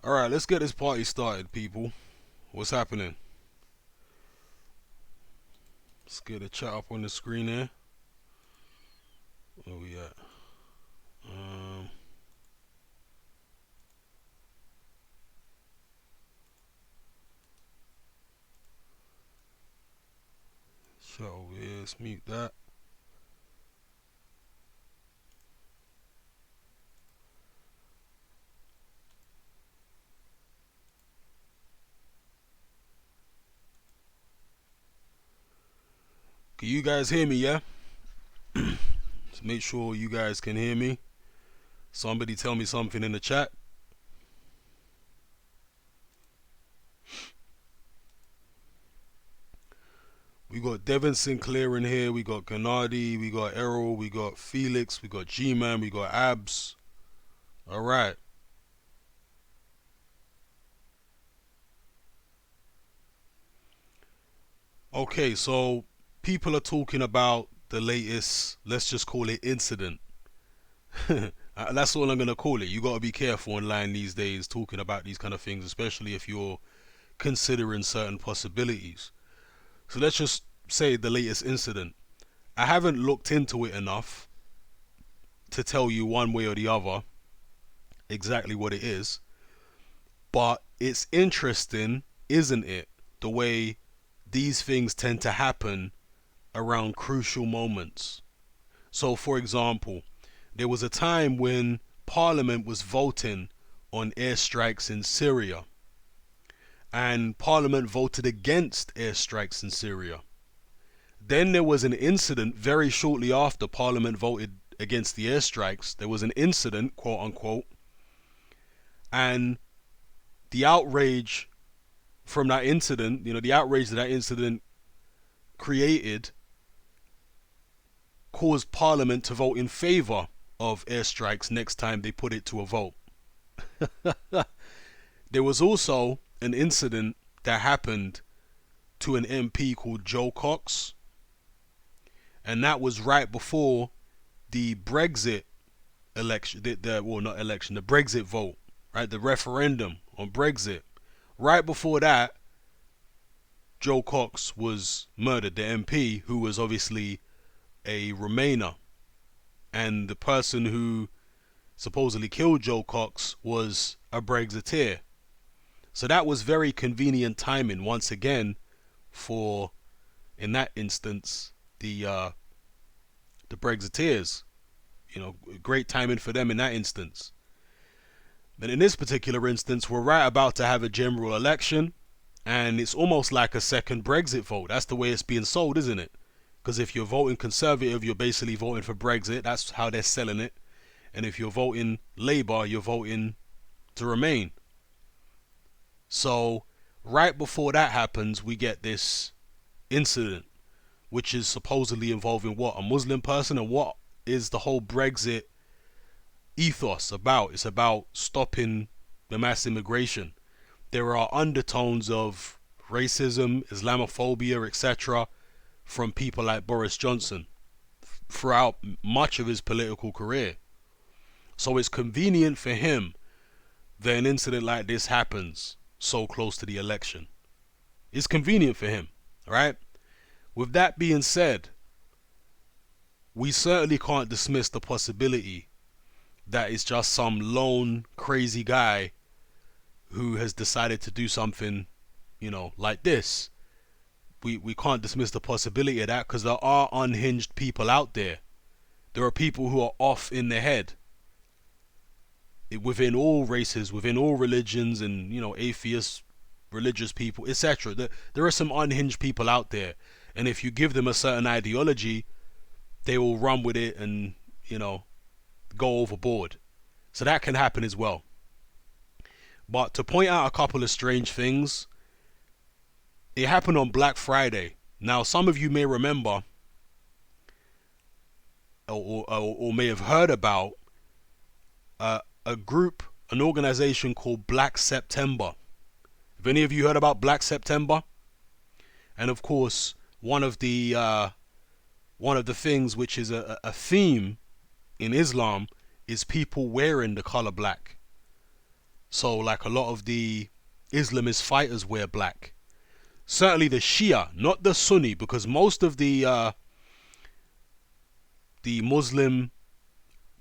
Alright, let's get this party started, people. What's happening? Let's get a chat up on the screen here. Where we at? Um, Chat over here. Let's mute that. Can you guys hear me, yeah? Just make sure you guys can hear me. Somebody tell me something in the chat. We got Devin Sinclair in here. We got Gennady. We got Errol. We got Felix. We got G-Man. We got Abs. Alright. Okay, so people are talking about the latest, let's just call it incident. That's all I'm going to call it. You got to be careful online these days talking about these kind of things, especially if you're considering certain possibilities. So let's just say the latest incident. I haven't looked into it enough to tell you one way or the other exactly what it is, but it's interesting, isn't it? The way these things tend to happen around crucial moments. So, for example, there was a time when Parliament was voting on airstrikes in Syria, and Parliament voted against airstrikes in Syria. Then there was an incident very shortly after Parliament voted against the airstrikes. There was an incident, quote unquote, and the outrage from that incident, the outrage that incident created caused Parliament to vote in favour of airstrikes next time they put it to a vote. There was also an incident that happened to an MP called Jo Cox, and that was right before the Brexit election, not election, the Brexit vote, right, the referendum on Brexit. Right before that, Jo Cox was murdered, the MP, who was obviously a Remainer, and the person who supposedly killed Jo Cox was a Brexiteer. So that was very convenient timing once again for, in that instance, the Brexiteers. Great timing for them in that instance. But in this particular instance, we're right about to have a general election, and it's almost like a second Brexit vote. That's the way it's being sold, isn't it? Because if you're voting Conservative, you're basically voting for Brexit. That's how they're selling it. And if you're voting Labour, you're voting to remain. So right before that happens, we get this incident, which is supposedly involving what? A Muslim person? And what is the whole Brexit ethos about? It's about stopping the mass immigration. There are undertones of racism, Islamophobia, etc. from people like Boris Johnson throughout much of his political career. So it's convenient for him that an incident like this happens so close to the election. It's convenient for him, right? With that being said, we certainly can't dismiss the possibility that it's just some lone crazy guy who has decided to do something, like this. We can't dismiss the possibility of that, because there are unhinged people out there. There are people who are off in the head within all races, within all religions, and atheists, religious people, etc. There are some unhinged people out there, and if you give them a certain ideology, they will run with it and go overboard. So that can happen as well. But to point out a couple of strange things, it happened on Black Friday. Now, some of you may remember or may have heard about a group, an organization called Black September. Have any of you heard about Black September? And of course, one of the things which is a theme in Islam is people wearing the color black. So like a lot of the Islamist fighters wear black. Certainly the Shia, not the Sunni, because most of the Muslim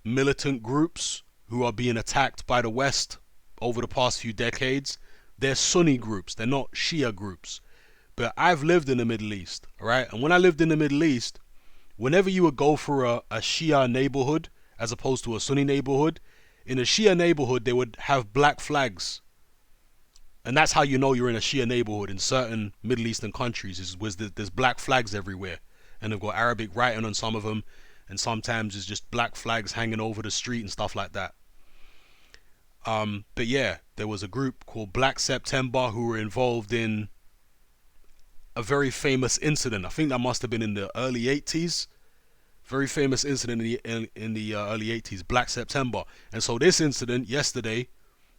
militant groups who are being attacked by the West over the past few decades, they're Sunni groups. They're not Shia groups. But I've lived in the Middle East, right? And when I lived in the Middle East, whenever you would go for a Shia neighborhood as opposed to a Sunni neighborhood, in a Shia neighborhood they would have black flags. And that's how you know you're in a Shia neighborhood in certain Middle Eastern countries, is there's black flags everywhere. And they've got Arabic writing on some of them, and sometimes it's just black flags hanging over the street and stuff like that. But yeah, there was a group called Black September who were involved in a very famous incident. I think that must have been in the early 80s. Very famous incident in the early 80s, Black September. And so this incident yesterday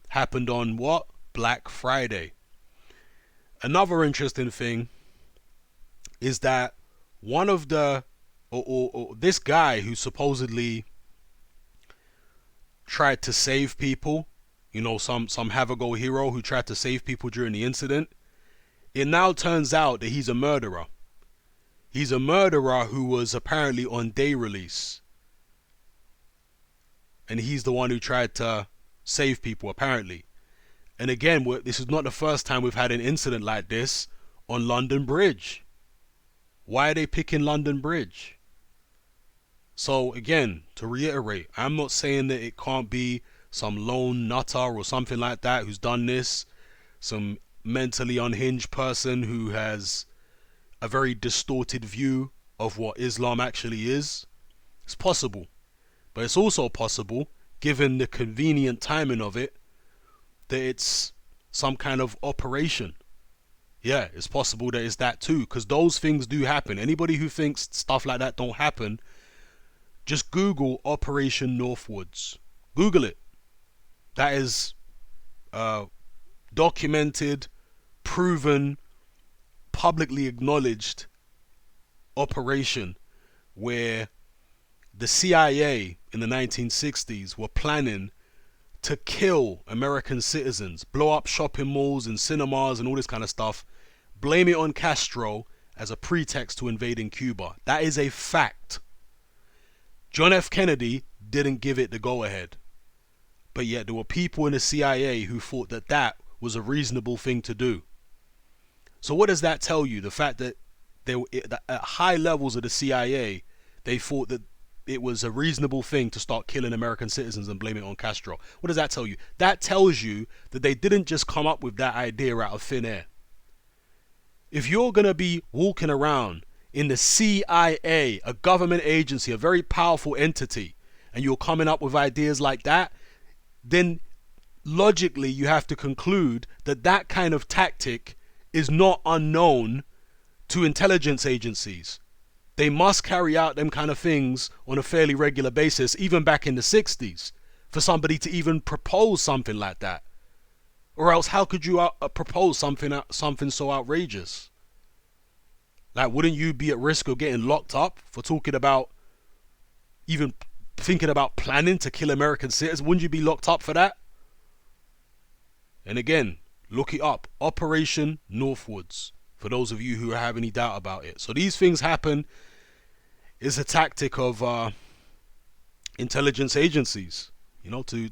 happened on what? Black Friday. Another interesting thing is that one of the or this guy who supposedly tried to save people, you know, some have-a-go hero who tried to save people during the incident, it now turns out that he's a murderer. He's a murderer who was apparently on day release. And he's the one who tried to save people, apparently. And again, this is not the first time we've had an incident like this on London Bridge. Why are they picking London Bridge? So again, to reiterate, I'm not saying that it can't be some lone nutter or something like that who's done this, some mentally unhinged person who has a very distorted view of what Islam actually is. It's possible. But it's also possible, given the convenient timing of it, that it's some kind of operation. Yeah, it's possible that it's that too, because those things do happen. Anybody who thinks stuff like that don't happen, just Google Operation Northwoods. Google it. That is documented, proven, publicly acknowledged operation where the CIA in the 1960s were planning to kill American citizens, blow up shopping malls and cinemas and all this kind of stuff, blame it on Castro as a pretext to invading Cuba. That is a fact. John F. Kennedy didn't give it the go-ahead. But yet there were people in the CIA who thought that that was a reasonable thing to do. So what does that tell you? The fact that they were at high levels of the CIA, they thought that it was a reasonable thing to start killing American citizens and blame it on Castro. What does that tell you? That tells you that they didn't just come up with that idea out of thin air. If you're going to be walking around in the CIA, a government agency, a very powerful entity, and you're coming up with ideas like that, then logically you have to conclude that that kind of tactic is not unknown to intelligence agencies. They must carry out them kind of things on a fairly regular basis, even back in the 60s, for somebody to even propose something like that. Or else how could you propose something so outrageous? Like, wouldn't you be at risk of getting locked up for talking about, even thinking about planning to kill American citizens? Wouldn't you be locked up for that? And again, look it up. Operation Northwoods, for those of you who have any doubt about it. So these things happen. It's a tactic of intelligence agencies, you know, to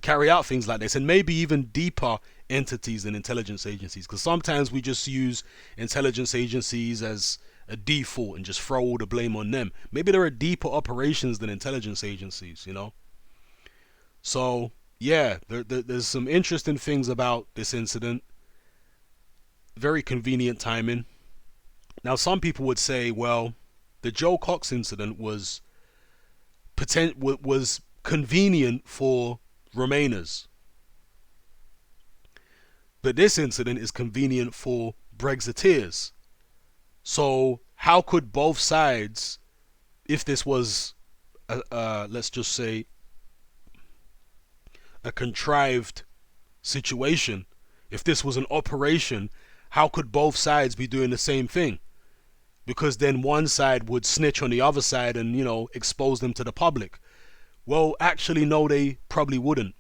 carry out things like this, and maybe even deeper entities than intelligence agencies, because sometimes we just use intelligence agencies as a default and just throw all the blame on them. Maybe there are deeper operations than intelligence agencies, you know. So yeah, there's some interesting things about this incident. Very convenient timing. Now some people would say, well, the Joe Cox incident was convenient for Remainers, but this incident is convenient for Brexiteers. So how could both sides, if this was let's just say a contrived situation, if this was an operation, how could both sides be doing the same thing? Because then one side would snitch on the other side and, you know, expose them to the public. Well, actually, no, they probably wouldn't.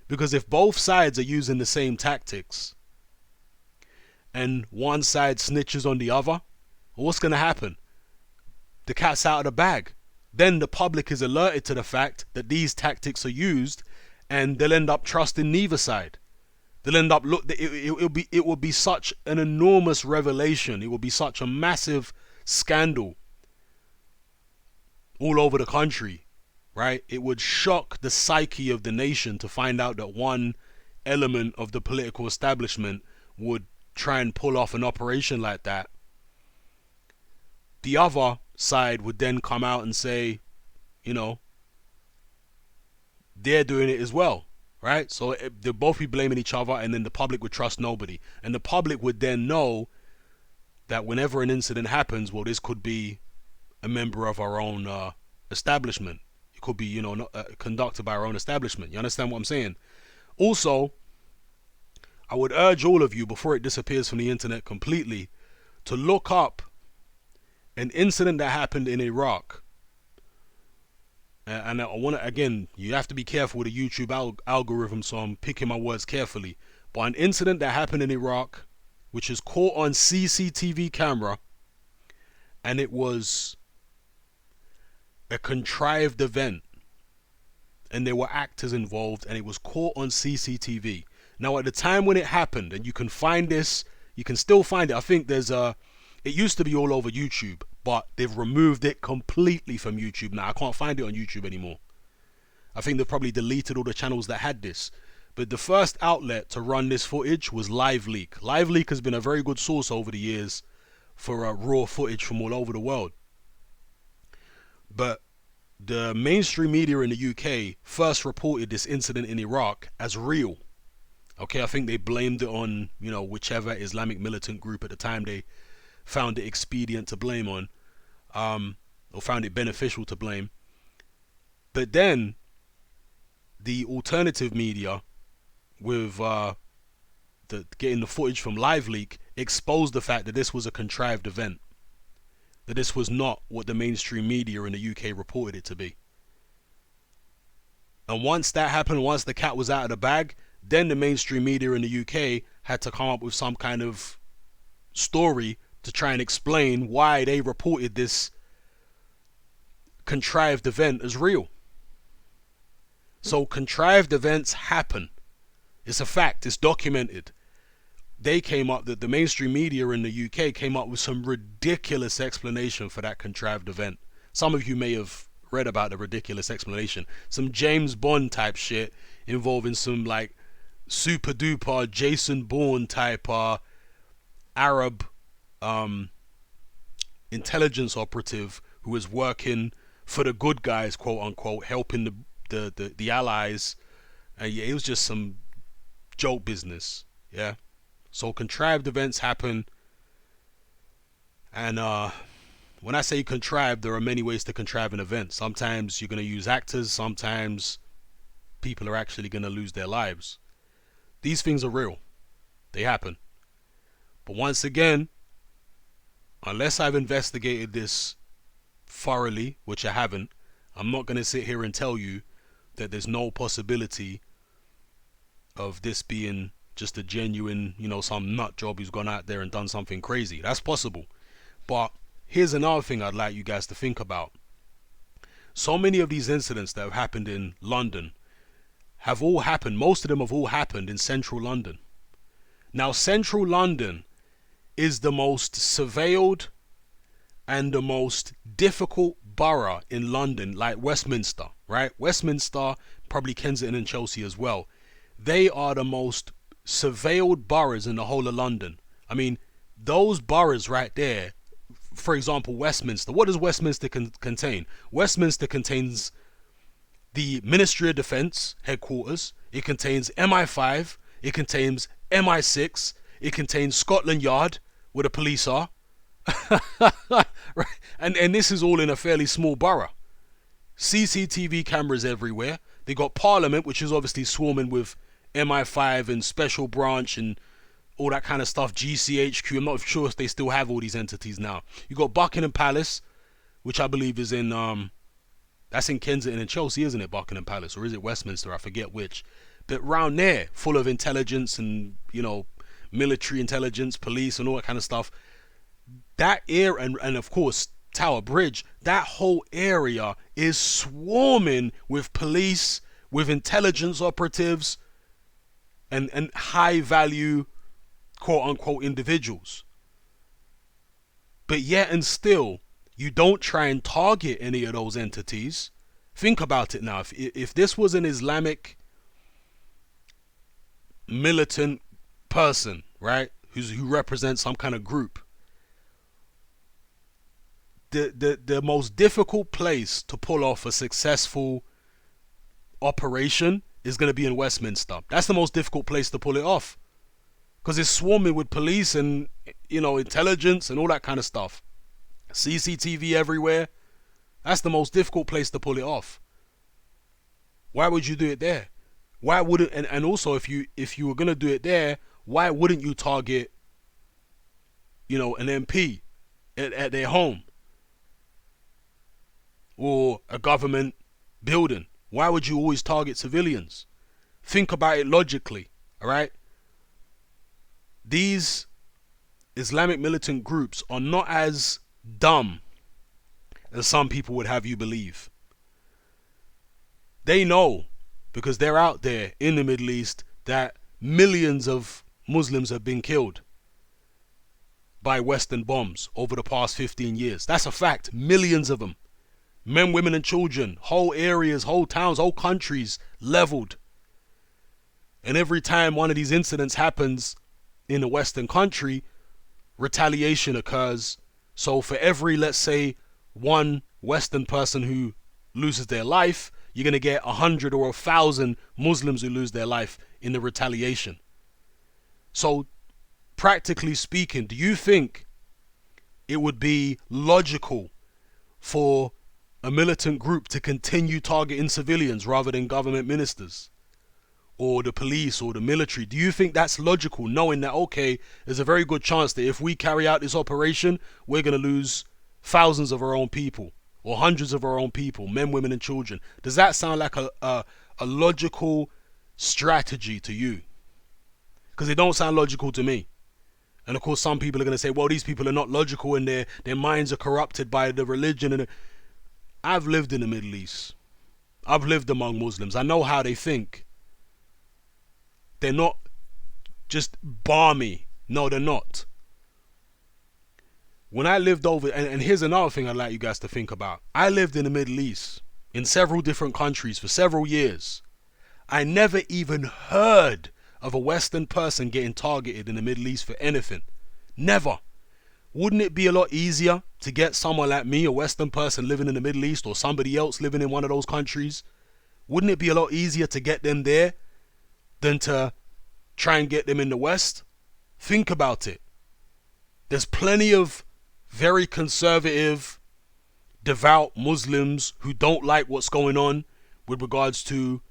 Because if both sides are using the same tactics and one side snitches on the other, what's going to happen? The cat's out of the bag. Then the public is alerted to the fact that these tactics are used, and they'll end up trusting neither side. They'll end up it will be such an enormous revelation. It will be such a massive scandal all over the country, right? It would shock the psyche of the nation to find out that one element of the political establishment would try and pull off an operation like that. The other side would then come out and say, you know, they're doing it as well, right? So they'll both be blaming each other, and then the public would trust nobody. And the public would then know that whenever an incident happens, well, this could be a member of our own establishment. It could be, you know, conducted by our own establishment. You understand what I'm saying? Also, I would urge all of you, before it disappears from the internet completely, to look up an incident that happened in Iraq. And I want to, again, you have to be careful with the YouTube algorithm, so I'm picking my words carefully. But an incident that happened in Iraq, which is caught on CCTV camera, and it was a contrived event, and there were actors involved, and it was caught on CCTV. Now, at the time when it happened, and you can find this, you can still find it. I think there's it used to be all over YouTube, but they've removed it completely from YouTube now. I can't find it on YouTube anymore. I think they've probably deleted all the channels that had this. But the first outlet to run this footage was LiveLeak. LiveLeak has been a very good source over the years for raw footage from all over the world. But the mainstream media in the UK first reported this incident in Iraq as real. Okay, I think they blamed it on, you know, whichever Islamic militant group at the time they found it expedient to blame on, or found it beneficial to blame. But then the alternative media, with getting the footage from LiveLeak, exposed the fact that this was a contrived event, that this was not what the mainstream media in the UK reported it to be. And once that happened, once the cat was out of the bag, then the mainstream media in the UK had to come up with some kind of story to try and explain why they reported this contrived event as real. So contrived events happen. It's a fact. It's documented. They came up, that the mainstream media in the UK came up with some ridiculous explanation for that contrived event. Some of you may have read about the ridiculous explanation. Some James Bond type shit involving some like super duper Jason Bourne type Arab intelligence operative who was working for the good guys, quote unquote, helping the allies. And yeah, it was just some joke business. Yeah. So contrived events happen, and when I say contrived, there are many ways to contrive an event. Sometimes you're going to use actors, sometimes people are actually going to lose their lives. These things are real. They happen. But once again, unless I've investigated this thoroughly, which I haven't, I'm not going to sit here and tell you that there's no possibility of this being just a genuine, you know, some nut job who's gone out there and done something crazy. That's possible. But here's another thing I'd like you guys to think about. So many of these incidents that have happened in London have all happened, most of them have all happened in central London. Now, central London is the most surveilled and the most difficult borough in London, like Westminster, right? Westminster, probably Kensington and Chelsea as well. They are the most surveilled boroughs in the whole of London. I mean, those boroughs right there, for example, Westminster. What does Westminster contain? Westminster contains the Ministry of Defence headquarters. It contains MI5. It contains MI6. It contains Scotland Yard, where the police are. Right? And this is all in a fairly small borough. CCTV cameras everywhere. They got Parliament, which is obviously swarming with MI5 and Special Branch and all that kind of stuff. GCHQ. I'm not sure if they still have all these entities now. You got Buckingham Palace, which I believe is in that's in Kensington and Chelsea, isn't it? Buckingham Palace, or is it Westminster? I forget which. that round there, full of intelligence and, military intelligence, police, and all that kind of stuff. That area, and of course Tower Bridge, that whole area is swarming with police, with intelligence operatives, and high value, quote unquote, individuals. But yet and still, you don't try and target any of those entities. Think about it now. If this was an Islamic militant person, right, who represents some kind of group, the most difficult place to pull off a successful operation is going to be in Westminster. That's the most difficult place to pull it off, because it's swarming with police and, intelligence and all that kind of stuff. CCTV everywhere. That's the most difficult place to pull it off. Why would you do it there? Why wouldn't, and also if you were going to do it there, why wouldn't you target, an MP at their home or a government building? Why would you always target civilians? Think about it logically, all right? These Islamic militant groups are not as dumb as some people would have you believe. They know, because they're out there in the Middle East, that millions of Muslims have been killed by Western bombs over the past 15 years. That's a fact. Millions of them. Men, women, and children. Whole areas, whole towns, whole countries leveled. And every time one of these incidents happens in a Western country, retaliation occurs. So for every, let's say, one Western person who loses their life, you're going to get 100 or 1,000 Muslims who lose their life in the retaliation. So, practically speaking, do you think it would be logical for a militant group to continue targeting civilians rather than government ministers or the police or the military? Do you think that's logical, knowing that, okay, there's a very good chance that if we carry out this operation, we're going to lose thousands of our own people or hundreds of our own people, men, women, and children? Does that sound like a logical strategy to you? Because it don't sound logical to me. And of course, some people are going to say, well, these people are not logical and their minds are corrupted by the religion. And I've lived in the Middle East. I've lived among Muslims. I know how they think. They're not just balmy. No, they're not. When I lived over, and here's another thing I'd like you guys to think about. I lived in the Middle East, in several different countries for several years. I never even heard of a Western person getting targeted in the Middle East for anything. Never. Wouldn't it be a lot easier to get someone like me, a Western person living in the Middle East, or somebody else living in one of those countries? Wouldn't it be a lot easier to get them there than to try and get them in the West? Think about it. There's plenty of very conservative, devout Muslims who don't like what's going on with regards to,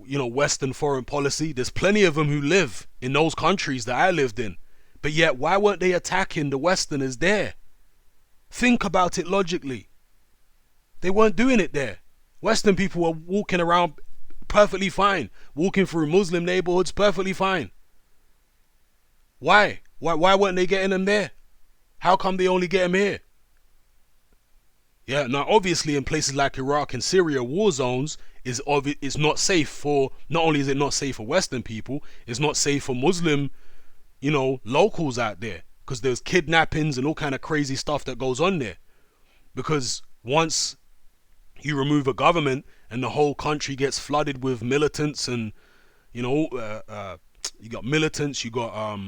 Western foreign policy. There's plenty of them who live in those countries that I lived in. But yet, why weren't they attacking the Westerners there? Think about it logically. They weren't doing it there. Western people were walking around perfectly fine, walking through Muslim neighborhoods perfectly fine. Why? Why weren't they getting them there? How come they only get them here? Yeah, now obviously in places like Iraq and Syria, war zones is not safe for, not only is it not safe for Western people, it's not safe for Muslim, locals out there, because there's kidnappings and all kind of crazy stuff that goes on there. Because once you remove a government and the whole country gets flooded with militants and, you got militants, you got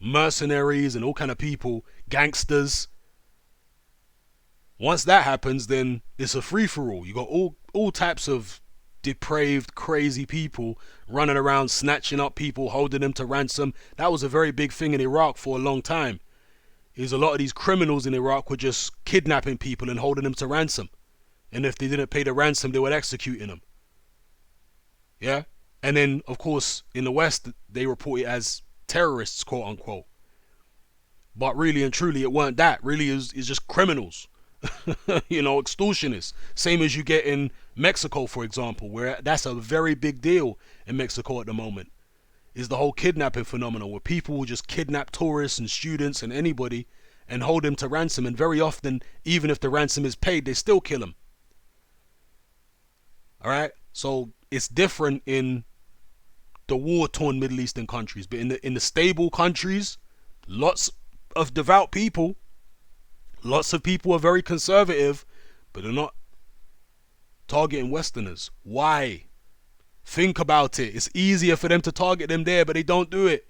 mercenaries and all kind of people, gangsters. Once that happens, then it's a free-for-all. You got all types of depraved, crazy people running around snatching up people, holding them to ransom. That was a very big thing in Iraq for a long time. Is a lot of these criminals in Iraq were just kidnapping people and holding them to ransom. And if they didn't pay the ransom, they were executing them. Yeah? And then, of course, in the West, they report it as terrorists, quote unquote. But really and truly, it weren't that. Really, it's just criminals. You know, extortionists. Same as you get in Mexico, for example, where that's a very big deal in Mexico at the moment. Is the whole kidnapping phenomenon where people will just kidnap tourists and students and anybody and hold them to ransom. And very often, even if the ransom is paid, they still kill them. All right. So it's different in the war-torn Middle Eastern countries, but in the stable countries, lots of devout people. Lots of people are very conservative, but they're not targeting Westerners. Why? Think about it. It's easier for them to target them there, but they don't do it.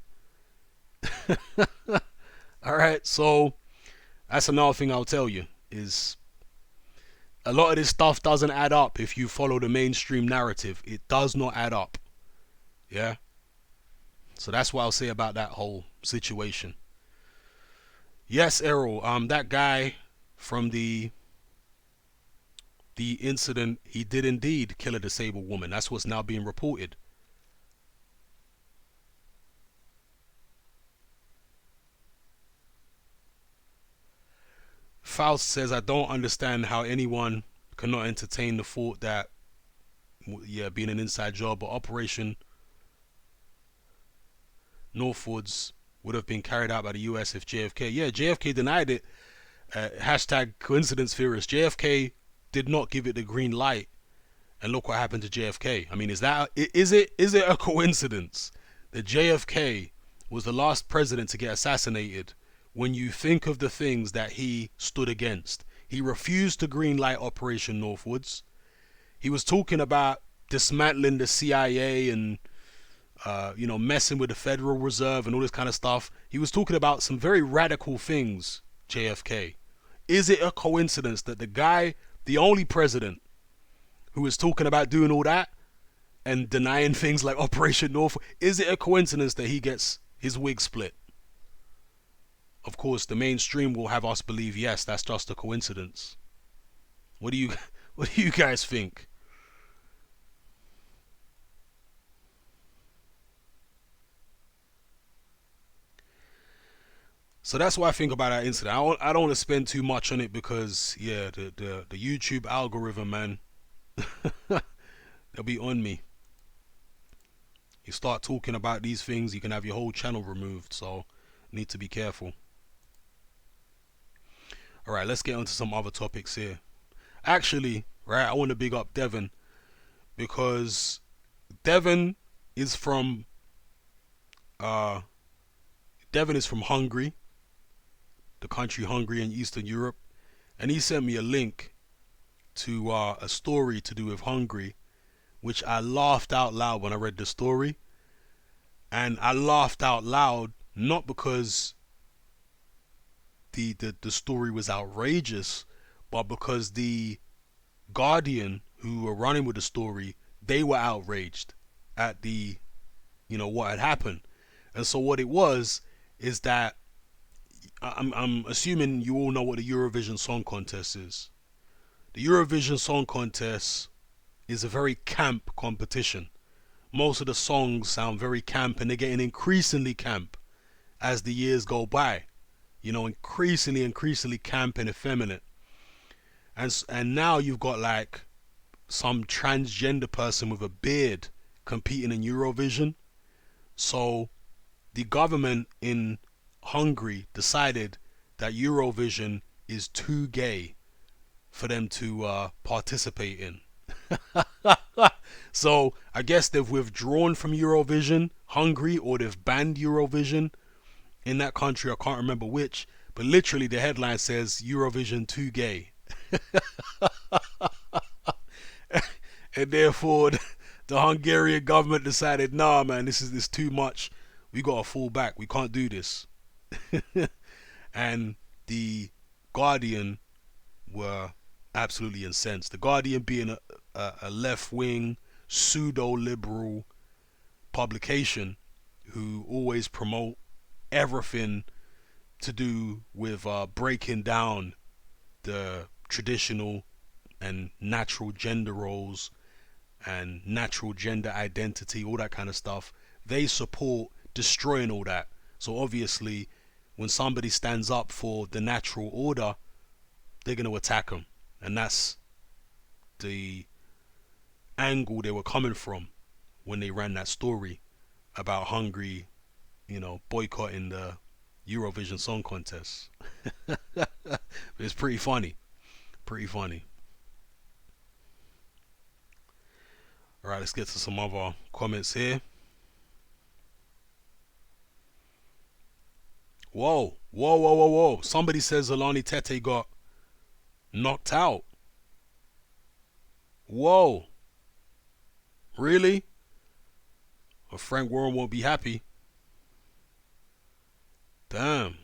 All right, so that's another thing I'll tell you is a lot of this stuff doesn't add up if you follow the mainstream narrative. It does not add up. Yeah? So that's what I'll say about that whole situation. Yes, Errol, that guy from the incident, he did indeed kill a disabled woman. That's what's now being reported. Faust says, I don't understand how anyone cannot entertain the thought that, yeah, being an inside job, but Operation Northwoods would have been carried out by the US if JFK. Yeah, JFK denied it. Hashtag coincidence theorist. JFK did not give it the green light, and look what happened to JFK. I mean, is it a coincidence that JFK was the last president to get assassinated when you think of the things that he stood against? He refused to greenlight Operation Northwoods. He was talking about dismantling the CIA and messing with the Federal Reserve and all this kind of stuff. He was talking about some very radical things, JFK. Is it a coincidence that the guy, the only president who is talking about doing all that and denying things like Operation North, is it a coincidence that he gets his wig split? Of course, the mainstream will have us believe, yes, that's just a coincidence. What do you what do you guys think? So that's what I think about that incident. I don't want to spend too much on it because, yeah, the YouTube algorithm, man, they'll be on me. You start talking about these things, you can have your whole channel removed. So need to be careful. All right, let's get on to some other topics here. Actually, right, I want to big up Devon because Devon is from uh Devon is from Hungary, the country Hungary in Eastern Europe, and he sent me a link to a story to do with Hungary, which I laughed out loud when I read the story. And I laughed out loud not because the story was outrageous, but because the Guardian, who were running with the story, they were outraged at the, what had happened. And so what it was is that I'm assuming you all know what the Eurovision Song Contest is. The Eurovision Song Contest is a very camp competition. Most of the songs sound very camp, and they're getting increasingly camp as the years go by. Increasingly camp and effeminate. And now you've got like some transgender person with a beard competing in Eurovision. So the government in Hungary decided that Eurovision is too gay for them to participate in. So I guess they've withdrawn from Eurovision, Hungary, or they've banned Eurovision in that country. I can't remember which, but literally the headline says Eurovision too gay. And therefore the Hungarian government decided, nah man, this too much. We gotta fall back. We can't do this. And the Guardian were absolutely incensed. The Guardian being a left-wing, pseudo-liberal publication who always promote everything to do with breaking down the traditional and natural gender roles and natural gender identity, all that kind of stuff. They support destroying all that. So obviously, when somebody stands up for the natural order, they're going to attack them. And that's the angle they were coming from when they ran that story about Hungary, boycotting the Eurovision Song Contest. It's pretty funny. Pretty funny. Alright, let's get to some other comments here. Whoa, whoa, whoa, whoa, whoa. Somebody says Alani Tete got knocked out. Whoa. Really? Well, Frank Warren won't be happy. Damn.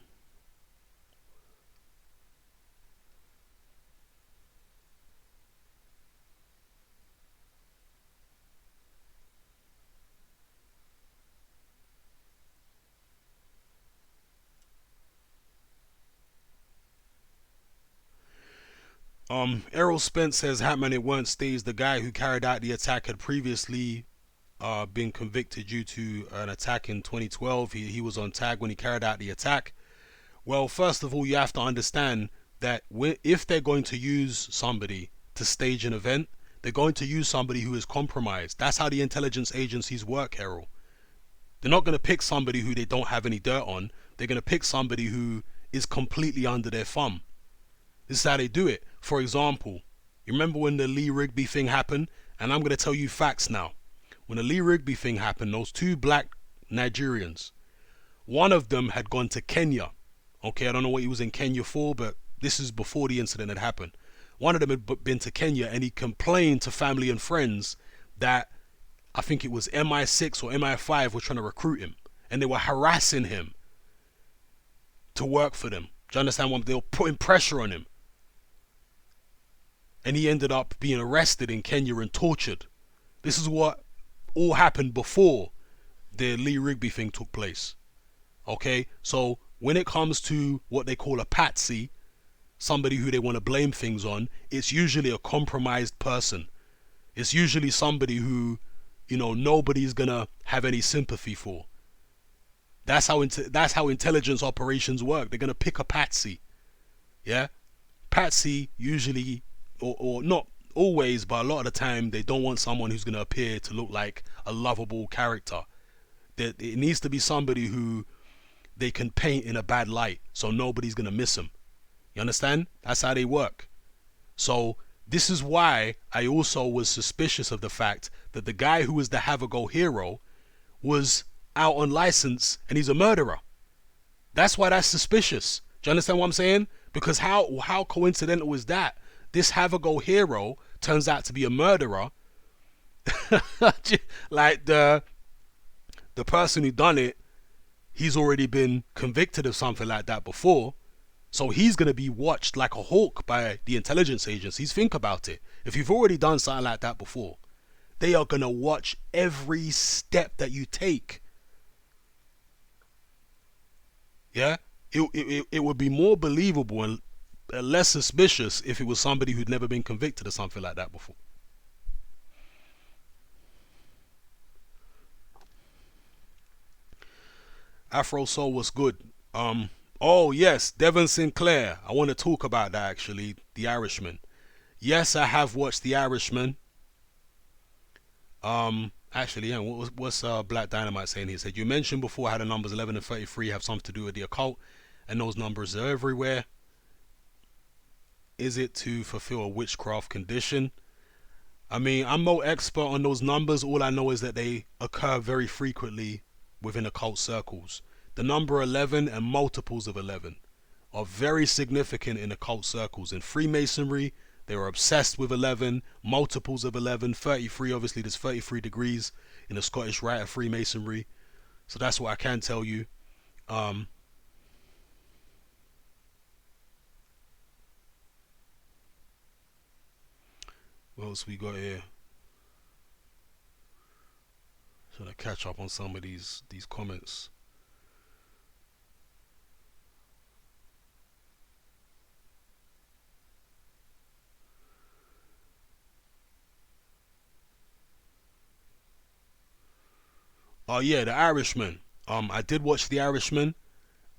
Errol Spence says Hatman, it weren't Stays. The guy who carried out the attack had previously been convicted due to an attack in 2012. He was on tag when he carried out the attack. Well, first of all, you have to understand that if they're going to use somebody to stage an event, they're going to use somebody who is compromised. That's how the intelligence agencies work, Errol. They're not going to pick somebody who they don't have any dirt on. They're going to pick somebody who is completely under their thumb. This is how they do it. For example, you remember when the Lee Rigby thing happened? And I'm going to tell you facts now. When the Lee Rigby thing happened, those two black Nigerians, one of them had gone to Kenya. Okay, I don't know what he was in Kenya for, but this is before the incident had happened. One of them had been to Kenya and he complained to family and friends that I think it was MI6 or MI5 were trying to recruit him. And they were harassing him to work for them. Do you understand what? They were putting pressure on him. And he ended up being arrested in Kenya and tortured. This is what all happened before the Lee Rigby thing took place. Okay, so when it comes to what they call a patsy, somebody who they want to blame things on, it's usually a compromised person. It's usually somebody who, nobody's gonna have any sympathy for. That's how intelligence operations work. They're gonna pick a patsy. Yeah, patsy usually, or not always, but a lot of the time, they don't want someone who's gonna appear to look like a lovable character. It needs to be somebody who they can paint in a bad light, so nobody's gonna miss them. You understand? That's how they work. So this is why I also was suspicious of the fact that the guy who was the Have a Go hero was out on license and he's a murderer. That's why that's suspicious. Do you understand what I'm saying? Because how coincidental is that? This Have a Go hero turns out to be a murderer. Like the person who done it, he's already been convicted of something like that before. So he's going to be watched like a hawk by the intelligence agencies. Think about it. If you've already done something like that before, they are going to watch every step that you take. Yeah? It would be more believable and less suspicious if it was somebody who'd never been convicted of something like that before. Afro Soul was good. Oh yes, Devon Sinclair. I want to talk about that actually. The Irishman. Yes, I have watched The Irishman. Actually, yeah. What's Black Dynamite saying? He said you mentioned before how the numbers 11 and 33 have something to do with the occult, and those numbers are everywhere. Is it to fulfill a witchcraft condition? I mean, I'm no expert on those numbers. All I know is that they occur very frequently within occult circles. The number 11 and multiples of 11 are very significant in occult circles. In Freemasonry, they are obsessed with 11, multiples of 11, 33. Obviously, there's 33 degrees in the Scottish Rite of Freemasonry. So that's what I can tell you. What else we got here? Should I catch up on some of these comments? Oh yeah, The Irishman. I did watch The Irishman,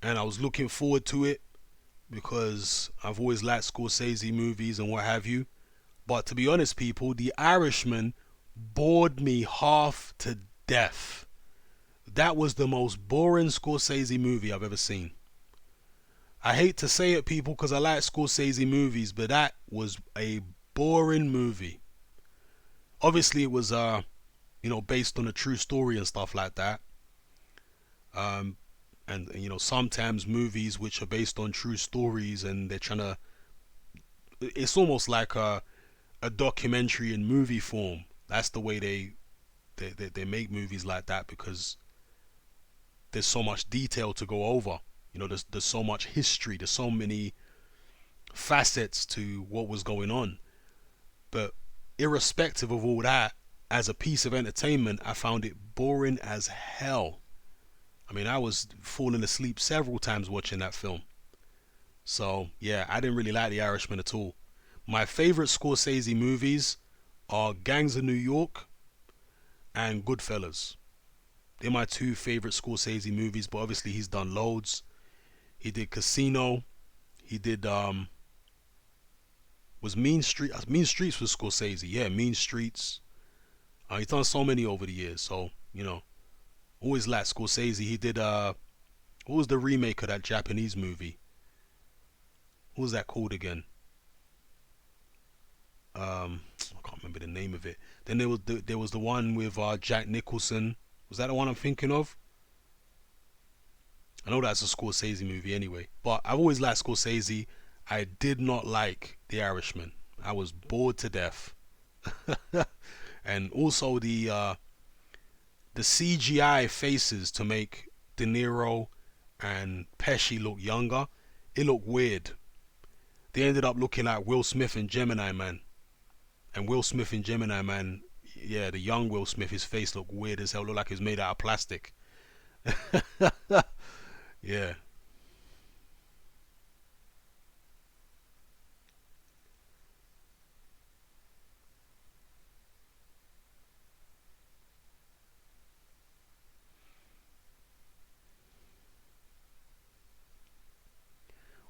and I was looking forward to it, because I've always liked Scorsese movies and what have you. But to be honest, people, The Irishman bored me half to death. That was the most boring Scorsese movie I've ever seen. I hate to say it, people, because I like Scorsese movies, but that was a boring movie. Obviously, it was based on a true story and stuff like that. Um, and sometimes movies which are based on true stories and they're trying to, it's almost like a documentary in movie form. That's the way they make movies like that, because there's so much detail to go over. There's so much history, there's so many facets to what was going on. But irrespective of all that, as a piece of entertainment, I found it boring as hell. I mean, I was falling asleep several times watching that film. So yeah, I didn't really like The Irishman at all. My favorite Scorsese movies are Gangs of New York and Goodfellas. They're my two favorite Scorsese movies, but obviously he's done loads. He did Casino. He did was Mean Street. Mean Streets was Scorsese. Yeah, Mean Streets. He's done so many over the years. So always liked Scorsese. He did what was the remake of that Japanese movie? What was that called again? I can't remember the name of it. Then there was the one with Jack Nicholson. Was that the one I'm thinking of? I know that's a Scorsese movie anyway. But I've always liked Scorsese. I did not like The Irishman. I was bored to death. And also the CGI faces to make De Niro and Pesci look younger, it looked weird. They ended up looking like Will Smith and Gemini Man. And Will Smith and Gemini Man, yeah, the young Will Smith, his face looked weird as hell. Looked like it was made out of plastic. Yeah.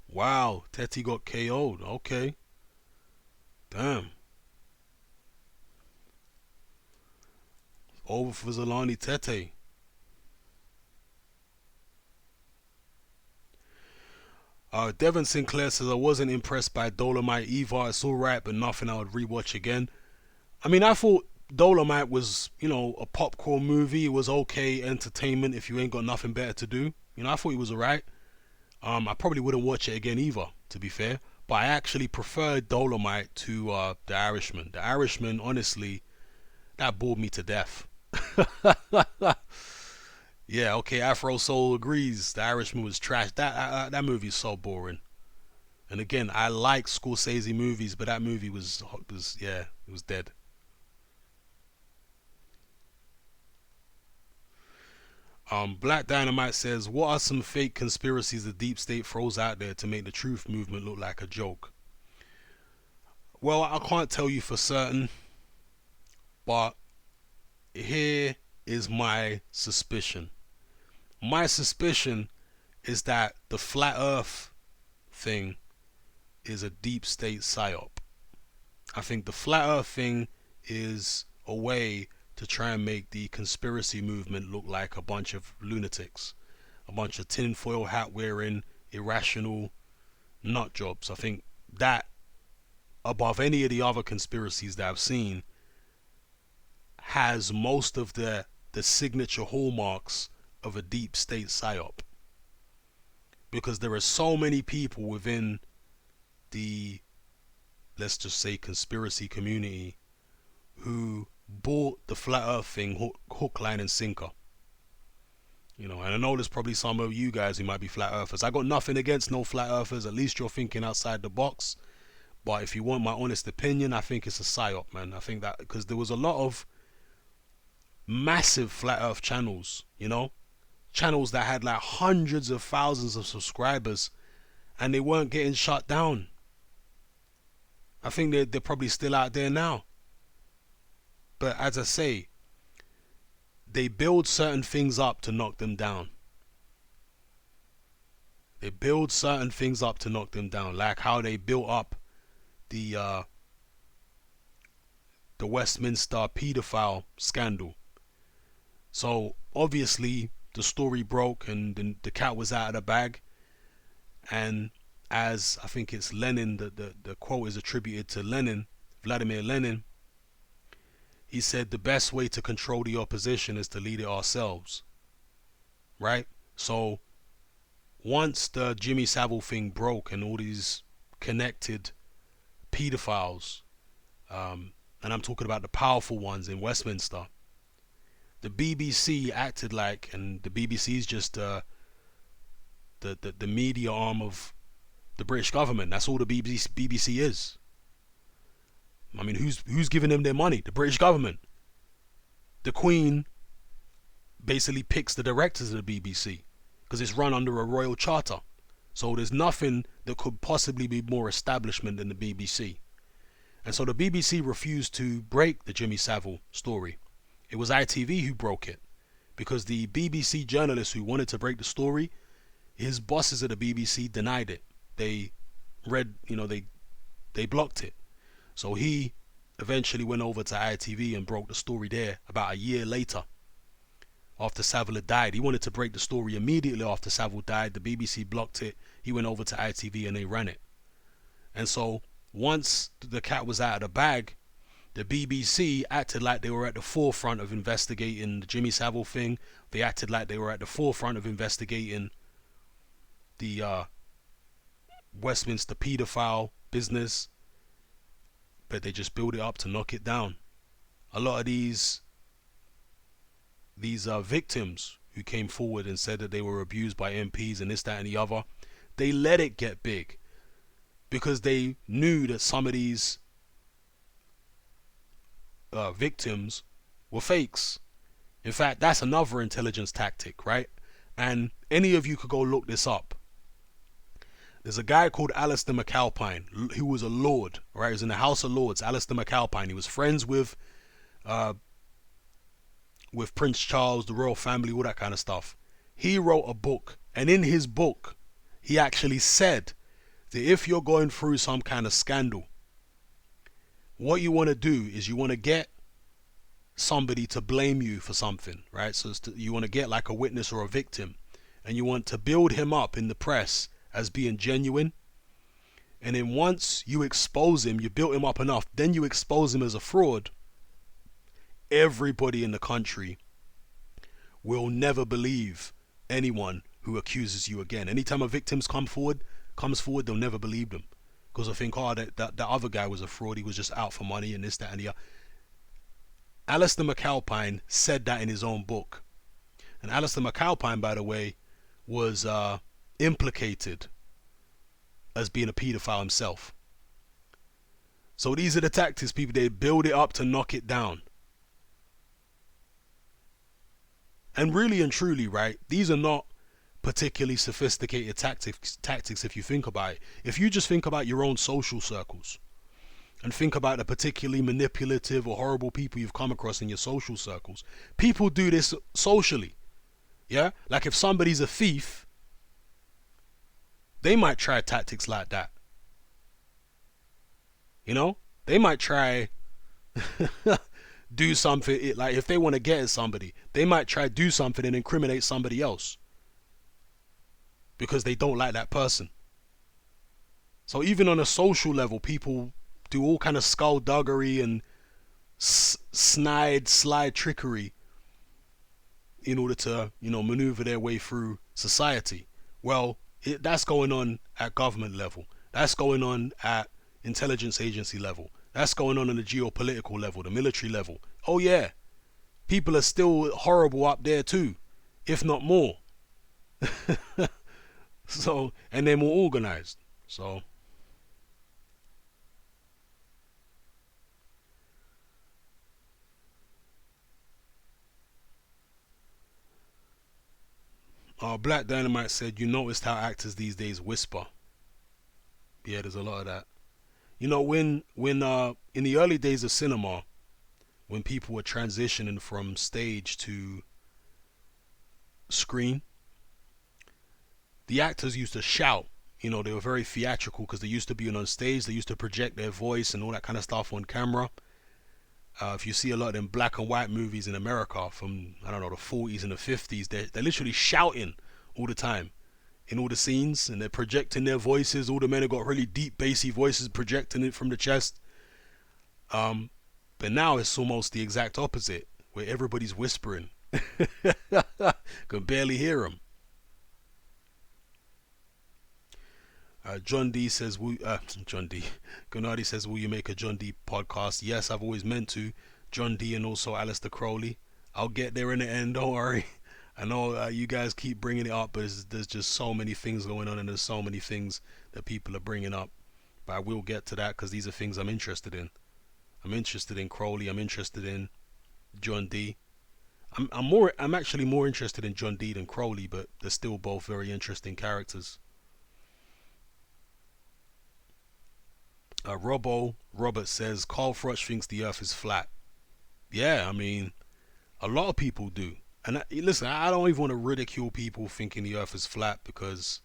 Wow, Teti got KO'd. Okay. Damn. Over for Zolani Tete. Devin Sinclair says I wasn't impressed by Dolomite either. It's alright, but nothing I would rewatch again. I mean, I thought Dolomite was, a popcorn movie. It was okay entertainment if you ain't got nothing better to do. I thought it was alright. I probably wouldn't watch it again either, to be fair. But I actually preferred Dolomite to The Irishman. The Irishman, honestly, that bored me to death. Yeah, okay, Afro Soul agrees. The Irishman was trash. That movie is so boring. And again, I like Scorsese movies, but that movie was yeah, it was dead. Black Dynamite says, "What are some fake conspiracies the deep state throws out there to make the truth movement look like a joke?" Well, I can't tell you for certain, but here is my suspicion. My suspicion is that the flat Earth thing is a deep state psyop. I think the flat Earth thing is a way to try and make the conspiracy movement look like a bunch of lunatics, a bunch of tinfoil hat wearing, irrational nut jobs. I think that, above any of the other conspiracies that I've seen, has most of the signature hallmarks of a deep state psyop. Because there are so many people within the, let's just say, conspiracy community who bought the flat earth thing hook, line, and sinker. And I know there's probably some of you guys who might be flat earthers. I got nothing against no flat earthers. At least you're thinking outside the box. But if you want my honest opinion, I think it's a psyop, man. I think that because there was a lot of massive flat earth channels, channels that had like hundreds of thousands of subscribers, and they weren't getting shut down. I think they're probably still out there now. But as I say, they build certain things up to knock them down. It builds certain things up to knock them down, like how they built up the uh, the Westminster paedophile scandal. So obviously the story broke and the cat was out of the bag. And as I think it's Lenin, the quote is attributed to Lenin, Vladimir Lenin. He said the best way to control the opposition is to lead it ourselves, right? So once the Jimmy Savile thing broke and all these connected pedophiles, and I'm talking about the powerful ones in Westminster, the BBC acted like, and the BBC is just the media arm of the British government. That's all the BBC is. I mean, who's giving them their money? The British government. The Queen basically picks the directors of the BBC because it's run under a royal charter. So there's nothing that could possibly be more establishment than the BBC. And so the BBC refused to break the Jimmy Savile story. It was ITV who broke it because the BBC journalist who wanted to break the story, his bosses at the BBC denied it. They they blocked it. So he eventually went over to ITV and broke the story there about a year later after Savile had died. He wanted to break the story immediately after Savile died. The BBC blocked it. He went over to ITV and they ran it. And so once the cat was out of the bag, the BBC acted like they were at the forefront of investigating the Jimmy Savile thing. They acted like they were at the forefront of investigating the Westminster paedophile business, but they just build it up to knock it down. A lot of these victims who came forward and said that they were abused by MPs and this, that, and the other, they let it get big because they knew that some of these victims were fakes. In fact, that's another intelligence tactic, right? And any of you could go look this up. There's a guy called Alistair McAlpine who was a lord, right? He was in the House of Lords. Alistair McAlpine. He was friends with Prince Charles, the royal family, all that kind of stuff. He wrote a book, and in his book, he actually said that if you're going through some kind of scandal, what you want to do is you want to get somebody to blame you for something, right? So you want to get like a witness or a victim, and you want to build him up in the press as being genuine. And then once you expose him, you built him up enough, then you expose him as a fraud, everybody in the country will never believe anyone who accuses you again. Anytime a victim comes forward, they'll never believe them because they think, oh, that other guy was a fraud. He was just out for money and this, that, and the other. Alistair McAlpine said that in his own book. And Alistair McAlpine, by the way, was implicated as being a paedophile himself. So these are the tactics, people. They build it up to knock it down. And really and truly, right, these are not particularly sophisticated tactics if you think about it. If you just think about your own social circles and think about the particularly manipulative or horrible people you've come across in your social circles, people do this socially. Yeah? Like if somebody's a thief, they might try tactics like that. You know? They might try do something, like if they want to get at somebody, they might try do something and incriminate somebody else because they don't like that person. So even on a social level, people do all kind of skullduggery and slide trickery in order to, maneuver their way through society. Well, that's going on at government level. That's going on at intelligence agency level. That's going on the geopolitical level, the military level. Oh yeah, people are still horrible up there too, if not more. So, and they're more organized. So, Black Dynamite said, you noticed how actors these days whisper. Yeah, there's a lot of that. When in the early days of cinema, when people were transitioning from stage to screen, the actors used to shout. You know, they were very theatrical because they used to be on stage. They used to project their voice and all that kind of stuff on camera. If you see a lot of them black and white movies in America from, I don't know, the 40s and the 50s, they're literally shouting all the time in all the scenes, and they're projecting their voices. All the men have got really deep bassy voices, projecting it from the chest. But now it's almost the exact opposite, where everybody's whispering. Can barely hear them. John D says, John D. Gennady says, will you make a John D podcast? Yes, I've always meant to. John D and also Alistair Crowley. I'll get there in the end, don't worry. I know you guys keep bringing it up, but there's just so many things going on, and there's so many things that people are bringing up. But I will get to that because these are things I'm interested in. I'm interested in Crowley. I'm interested in John D. I'm actually more interested in John D than Crowley, but they're still both very interesting characters. Robert says Carl Froch thinks the Earth is flat. Yeah, I mean, a lot of people do. And listen, I don't even want to ridicule people thinking the Earth is flat because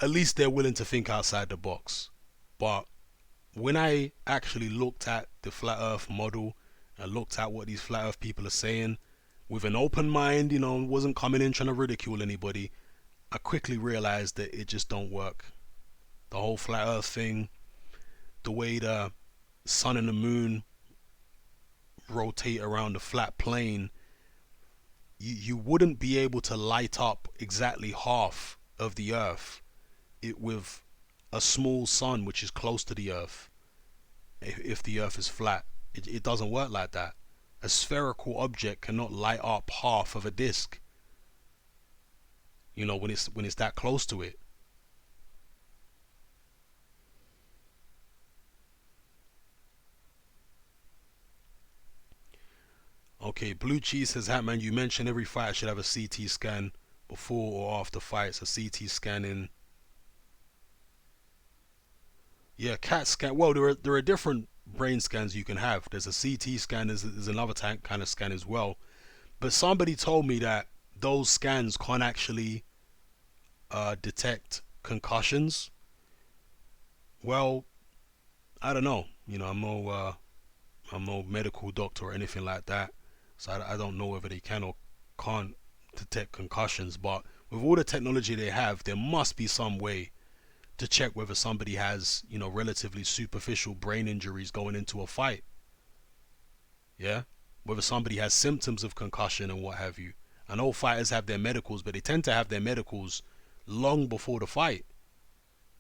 at least they're willing to think outside the box. But when I actually looked at the flat Earth model and looked at what these flat Earth people are saying with an open mind, wasn't coming in trying to ridicule anybody, I quickly realized that it just don't work. The whole flat Earth thing, the way the sun and the moon rotate around the flat plane, you wouldn't be able to light up exactly half of the Earth with a small sun which is close to the Earth if the Earth is flat. It doesn't work like that. A spherical object cannot light up half of a disk, when it's that close to it. Okay, Blue Cheese says, Hatman, you mentioned every fighter should have a CT scan before or after fights. A CT scanning. Yeah, CAT scan. Well, there are different brain scans you can have. There's a CT scan. There's another kind of scan as well. But somebody told me that those scans can't actually detect concussions. Well, I don't know. I'm no medical doctor or anything like that. So I don't know whether they can or can't detect concussions, but with all the technology they have, there must be some way to check whether somebody has, relatively superficial brain injuries going into a fight. Yeah? Whether somebody has symptoms of concussion and what have you. I know fighters have their medicals, but they tend to have their medicals long before the fight.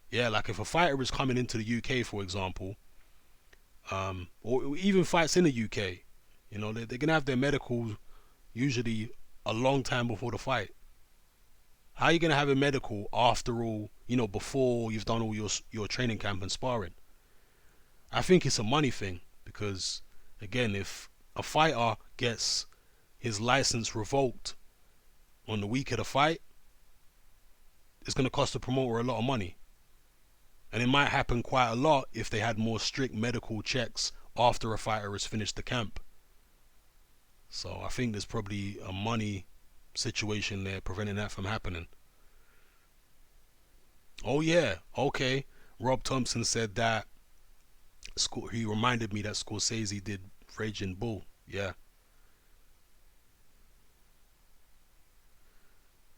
Yeah, like if a fighter is coming into the UK, for example, or even fights in the UK, they're gonna have their medical usually a long time before the fight. How are you gonna have a medical after all, before you've done all your training camp and sparring? I think it's a money thing because, again, if a fighter gets his license revoked on the week of the fight, it's gonna cost the promoter a lot of money. And it might happen quite a lot if they had more strict medical checks after a fighter has finished the camp. So I think there's probably a money situation there preventing that from happening. Oh yeah, okay. Rob Thompson said that. He reminded me that Scorsese did Raging Bull. Yeah,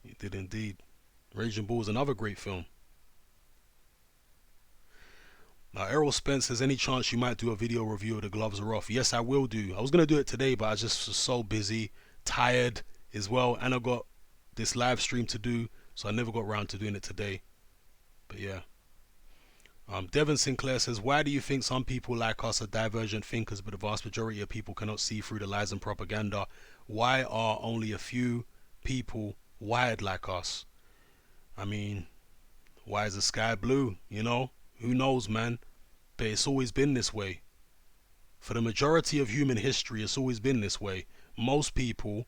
he did indeed. Raging Bull is another great film. Now, Errol Spence says, any chance you might do a video review of The Gloves Are Off? Yes, I will do. I was going to do it today, but I just was so busy, tired as well, and I got this live stream to do, so I never got around to doing it today. But yeah. Devon Sinclair says, why do you think some people like us are divergent thinkers, but the vast majority of people cannot see through the lies and propaganda? Why are only a few people wired like us? I mean, why is the sky blue? Who knows, man? But it's always been this way. For the majority of human history, it's always been this way. Most people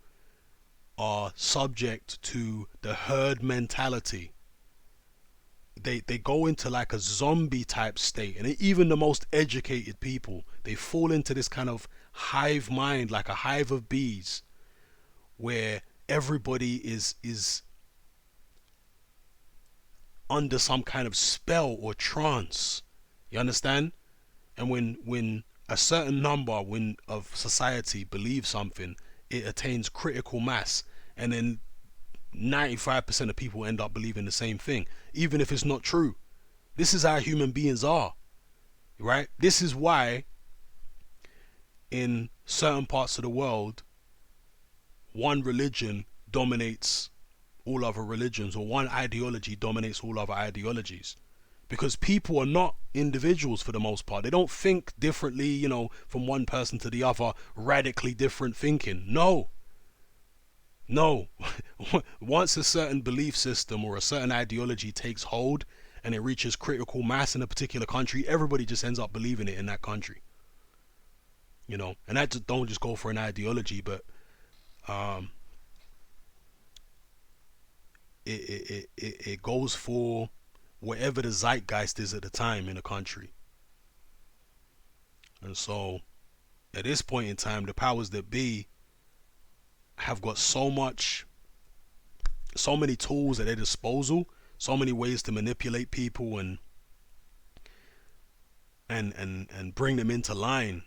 are subject to the herd mentality. They go into like a zombie type state, and even the most educated people, they fall into this kind of hive mind, like a hive of bees, where everybody is under some kind of spell or trance. You understand? And when a certain number of society believes something, it attains critical mass, and then 95% of people end up believing the same thing, even if it's not true. This is how human beings are, right? This is why in certain parts of the world, one religion dominates all other religions, or one ideology dominates all other ideologies. Because people are not individuals for the most part. They don't think differently, from one person to the other, radically different thinking. No. Once a certain belief system or a certain ideology takes hold and it reaches critical mass in a particular country, everybody just ends up believing it in that country. And that just don't just go for an ideology, but it goes for whatever the zeitgeist is at the time in a country. And so at this point in time, the powers that be have got so many tools at their disposal, so many ways to manipulate people and bring them into line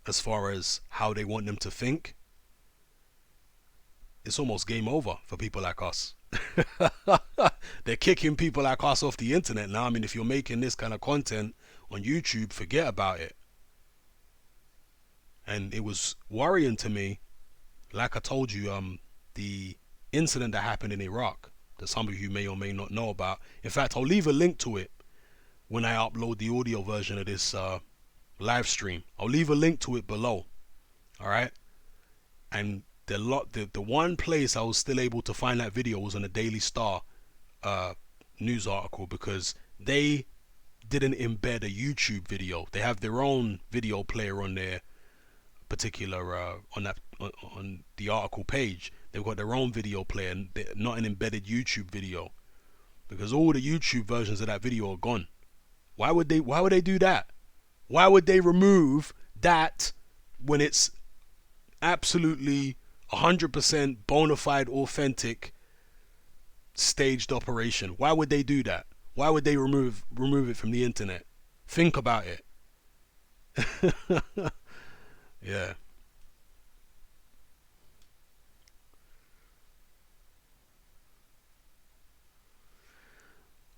as far as how they want them to think. It's almost game over for people like us. They're kicking people like us off the internet now. I mean, if you're making this kind of content on YouTube, forget about it. And it was worrying to me, like I told you, the incident that happened in Iraq that some of you may or may not know about. In fact, I'll leave a link to it when I upload the audio version of this live stream. I'll leave a link to it below. All right. And the one place I was still able to find that video was on a Daily Star news article, because they didn't embed a YouTube video. They have their own video player on their particular on the article page. They've got their own video player, and not an embedded YouTube video, because all the YouTube versions of that video are gone. Why would they do that? Why would they remove that when it's absolutely 100% bona fide, authentic, staged operation? Why would they do that? Why would they remove it from the internet? Think about it. Yeah.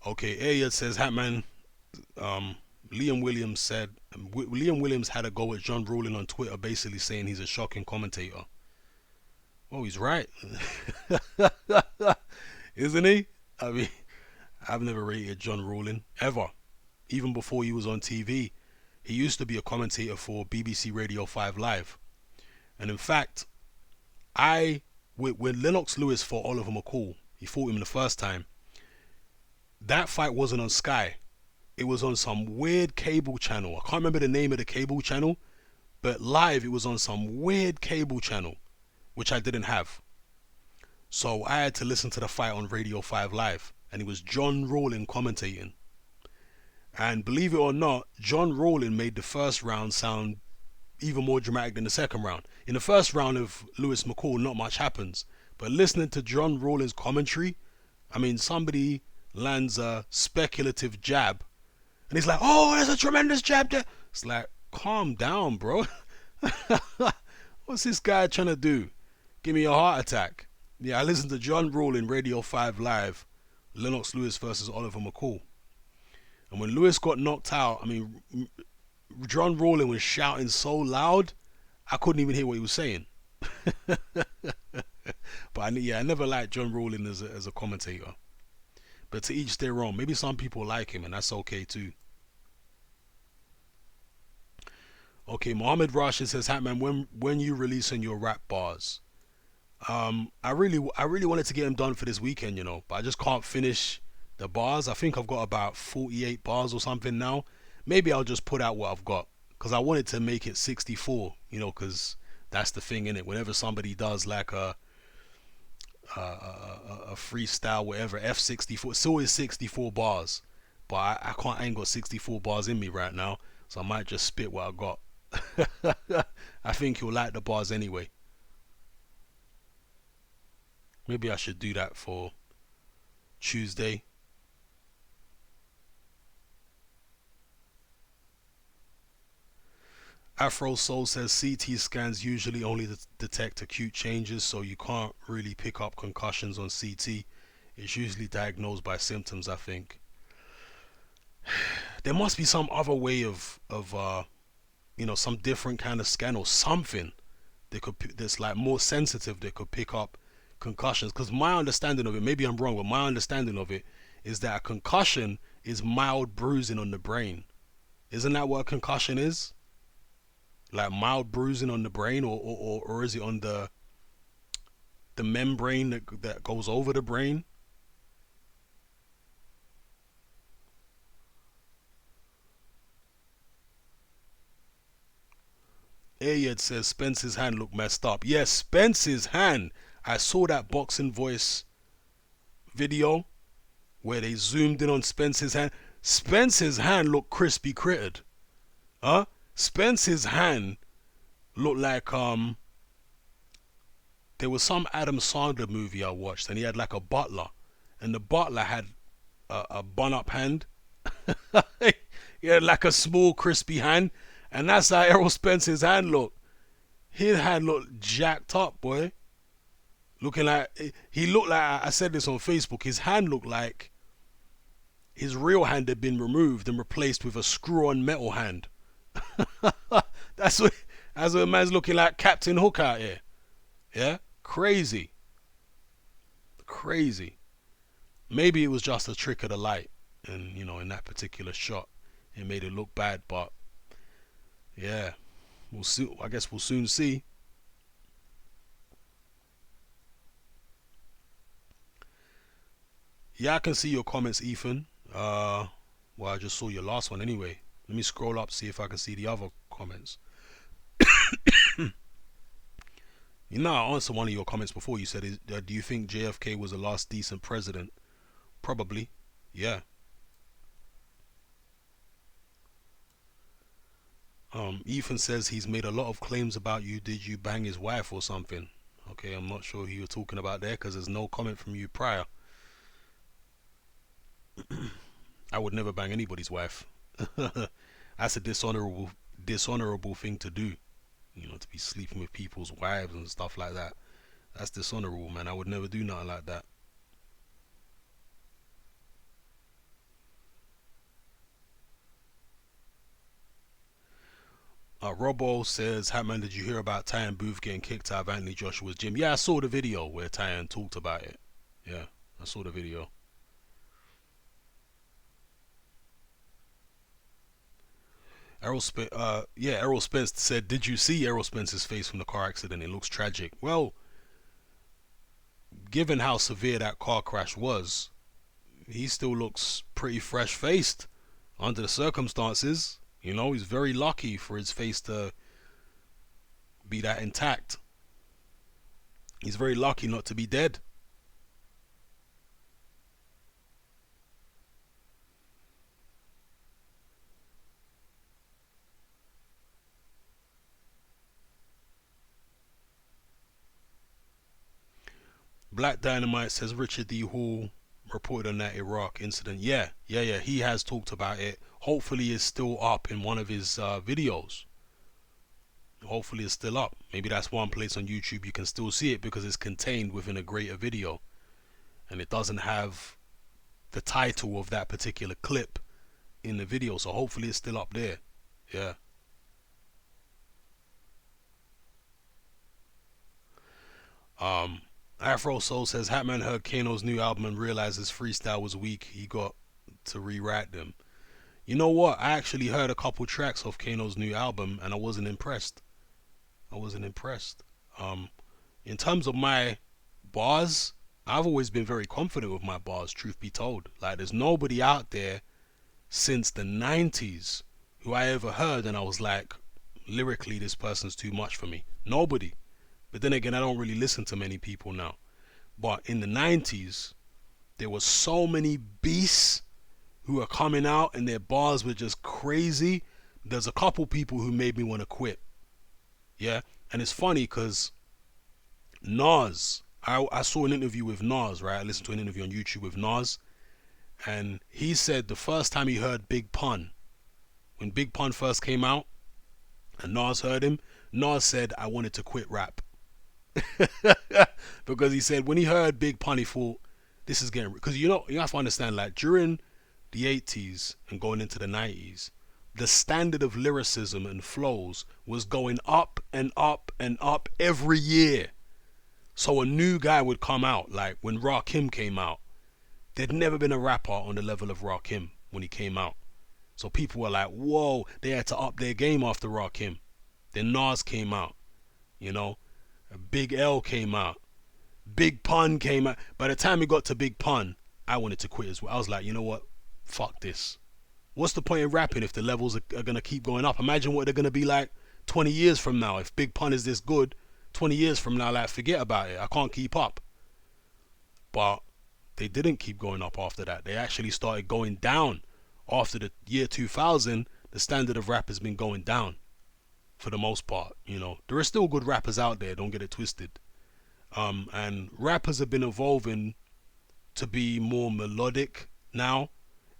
Okay, Ayad says, Hatman, Liam Williams had a go at John Rowling on Twitter, basically saying he's a shocking commentator. Oh, he's right. Isn't he? I mean, I've never rated John Rowling, ever. Even before he was on TV. He used to be a commentator for BBC Radio 5 Live. And in fact, when Lennox Lewis fought Oliver McCall, he fought him the first time. That fight wasn't on Sky. It was on some weird cable channel. I can't remember the name of the cable channel, but live it was on some weird cable channel, which I didn't have. So I had to listen to the fight on Radio 5 Live, and it was John Rowling commentating. And believe it or not, John Rowling made the first round sound even more dramatic than the second round. In the first round of Lewis McCall, not much happens. But listening to John Rowling's commentary, I mean, somebody lands a speculative jab, and he's like, oh, there's a tremendous jab there. It's like, calm down, bro. What's this guy trying to do? Give me a heart attack. Yeah, I listened to John Rowling Radio 5 Live, Lennox Lewis versus Oliver McCall. And when Lewis got knocked out, I mean, John Rowling was shouting so loud, I couldn't even hear what he was saying. But I never liked John Rowling as a commentator. But to each their own. Maybe some people like him, and that's okay too. Okay, Mohammed Rashid says, Hatman, when you releasing your rap bars? I really wanted to get them done for this weekend, but I just can't finish the bars. I think I've got about 48 bars or something now. Maybe I'll just put out what I've got, because I wanted to make it 64, because that's the thing, innit? Whenever somebody does like a freestyle, whatever, F64, it's always 64 bars. But I ain't got 64 bars in me right now, so I might just spit what I got. I think you'll like the bars anyway. Maybe I should do that for Tuesday. Afro Soul says CT scans usually only detect acute changes, so you can't really pick up concussions on CT. It's usually diagnosed by symptoms, I think. There must be some other way of some different kind of scan or something that's like more sensitive that could pick up concussions. Because my understanding of it, maybe I'm wrong, but my understanding of it is that a concussion is mild bruising on the brain. Isn't that what a concussion is? Like mild bruising on the brain, or is it on the membrane that goes over the brain? Ayed says Spence's hand looked messed up. Yes, Spence's hand. I saw that Boxing Voice video where they zoomed in on Spence's hand. Spence's hand looked crispy crittered. Huh? Spence's hand looked like there was some Adam Sandler movie I watched, and he had like a butler, and the butler had a bun up hand. He had like a small crispy hand, and that's how Errol Spence's hand looked. His hand looked jacked up, boy. Looking like he looked like, I said this on Facebook. His hand looked like his real hand had been removed and replaced with a screw-on metal hand. that's what that's what a man's looking like, Captain Hook out here. Yeah, crazy, crazy. Maybe it was just a trick of the light, and in that particular shot, it made it look bad. But yeah, we'll see. I guess we'll soon see. Yeah, I can see your comments, Ethan. Well, I just saw your last one anyway. Let me scroll up, see if I can see the other comments. I answered one of your comments before. You said, do you think JFK was the last decent president? Probably. Yeah. Ethan says he's made a lot of claims about you. Did you bang his wife or something? Okay, I'm not sure who you're talking about there because there's no comment from you prior. I would never bang anybody's wife. That's a dishonorable thing to do. To be sleeping with people's wives and stuff like that. That's dishonorable, man. I would never do nothing like that. Robbo says, Hatman, did you hear about Tyan Booth getting kicked out of Anthony Joshua's gym? Yeah, I saw the video where Tyan talked about it. Yeah, I saw the video. Errol Spence said, did you see Errol Spence's face from the car accident? It looks tragic. Well, given how severe that car crash was, he still looks pretty fresh-faced under the circumstances. He's very lucky for his face to be that intact. He's very lucky not to be dead. Black Dynamite says Richard D. Hall reported on that Iraq incident. Yeah, he has talked about it. Hopefully it's still up in one of his videos. Hopefully it's still up. Maybe that's one place on YouTube you can still see it because it's contained within a greater video. And it doesn't have the title of that particular clip in the video. So hopefully it's still up there. Yeah. Afro Soul says Hatman heard Kano's new album and realized his freestyle was weak. He got to rewrite them. You know what? I actually heard a couple tracks of Kano's new album and I wasn't impressed. In terms of my bars, I've always been very confident with my bars, truth be told. Like, there's nobody out there since the 90s who I ever heard and I was like, lyrically, this person's too much for me. Nobody. But then again, I don't really listen to many people now. But in the 90s, there were so many beasts who were coming out and their bars were just crazy. There's a couple people who made me want to quit. Yeah? And it's funny because Nas, I saw an interview with Nas, right? I listened to an interview on YouTube with Nas. And he said the first time he heard Big Pun, when Big Pun first came out, And Nas heard him. Nas said, I wanted to quit rap. Because he said when he heard Big Pun, he thought, this is getting... Because you have to understand, like, during the 80s and going into the 90s, the standard of lyricism and flows was going up and up and up every year. So a new guy would come out, like when Rakim came out. There'd never been a rapper on the level of Rakim when he came out. So people were like, whoa, they had to up their game after Rakim. Then Nas came out, you know. Big L came out. Big Pun came out. By the time we got to Big Pun, I wanted to quit as well. I was like, you know what? Fuck this. What's the point in rapping if the levels are going to keep going up? Imagine what they're going to be like 20 years from now. If Big Pun is this good, 20 years from now, like, forget about it. I can't keep up. But they didn't keep going up after that. They actually started going down. After the year 2000, the standard of rap has been going down for the most part. You know, there are still good rappers out there, don't get it twisted. And rappers have been evolving to be more melodic now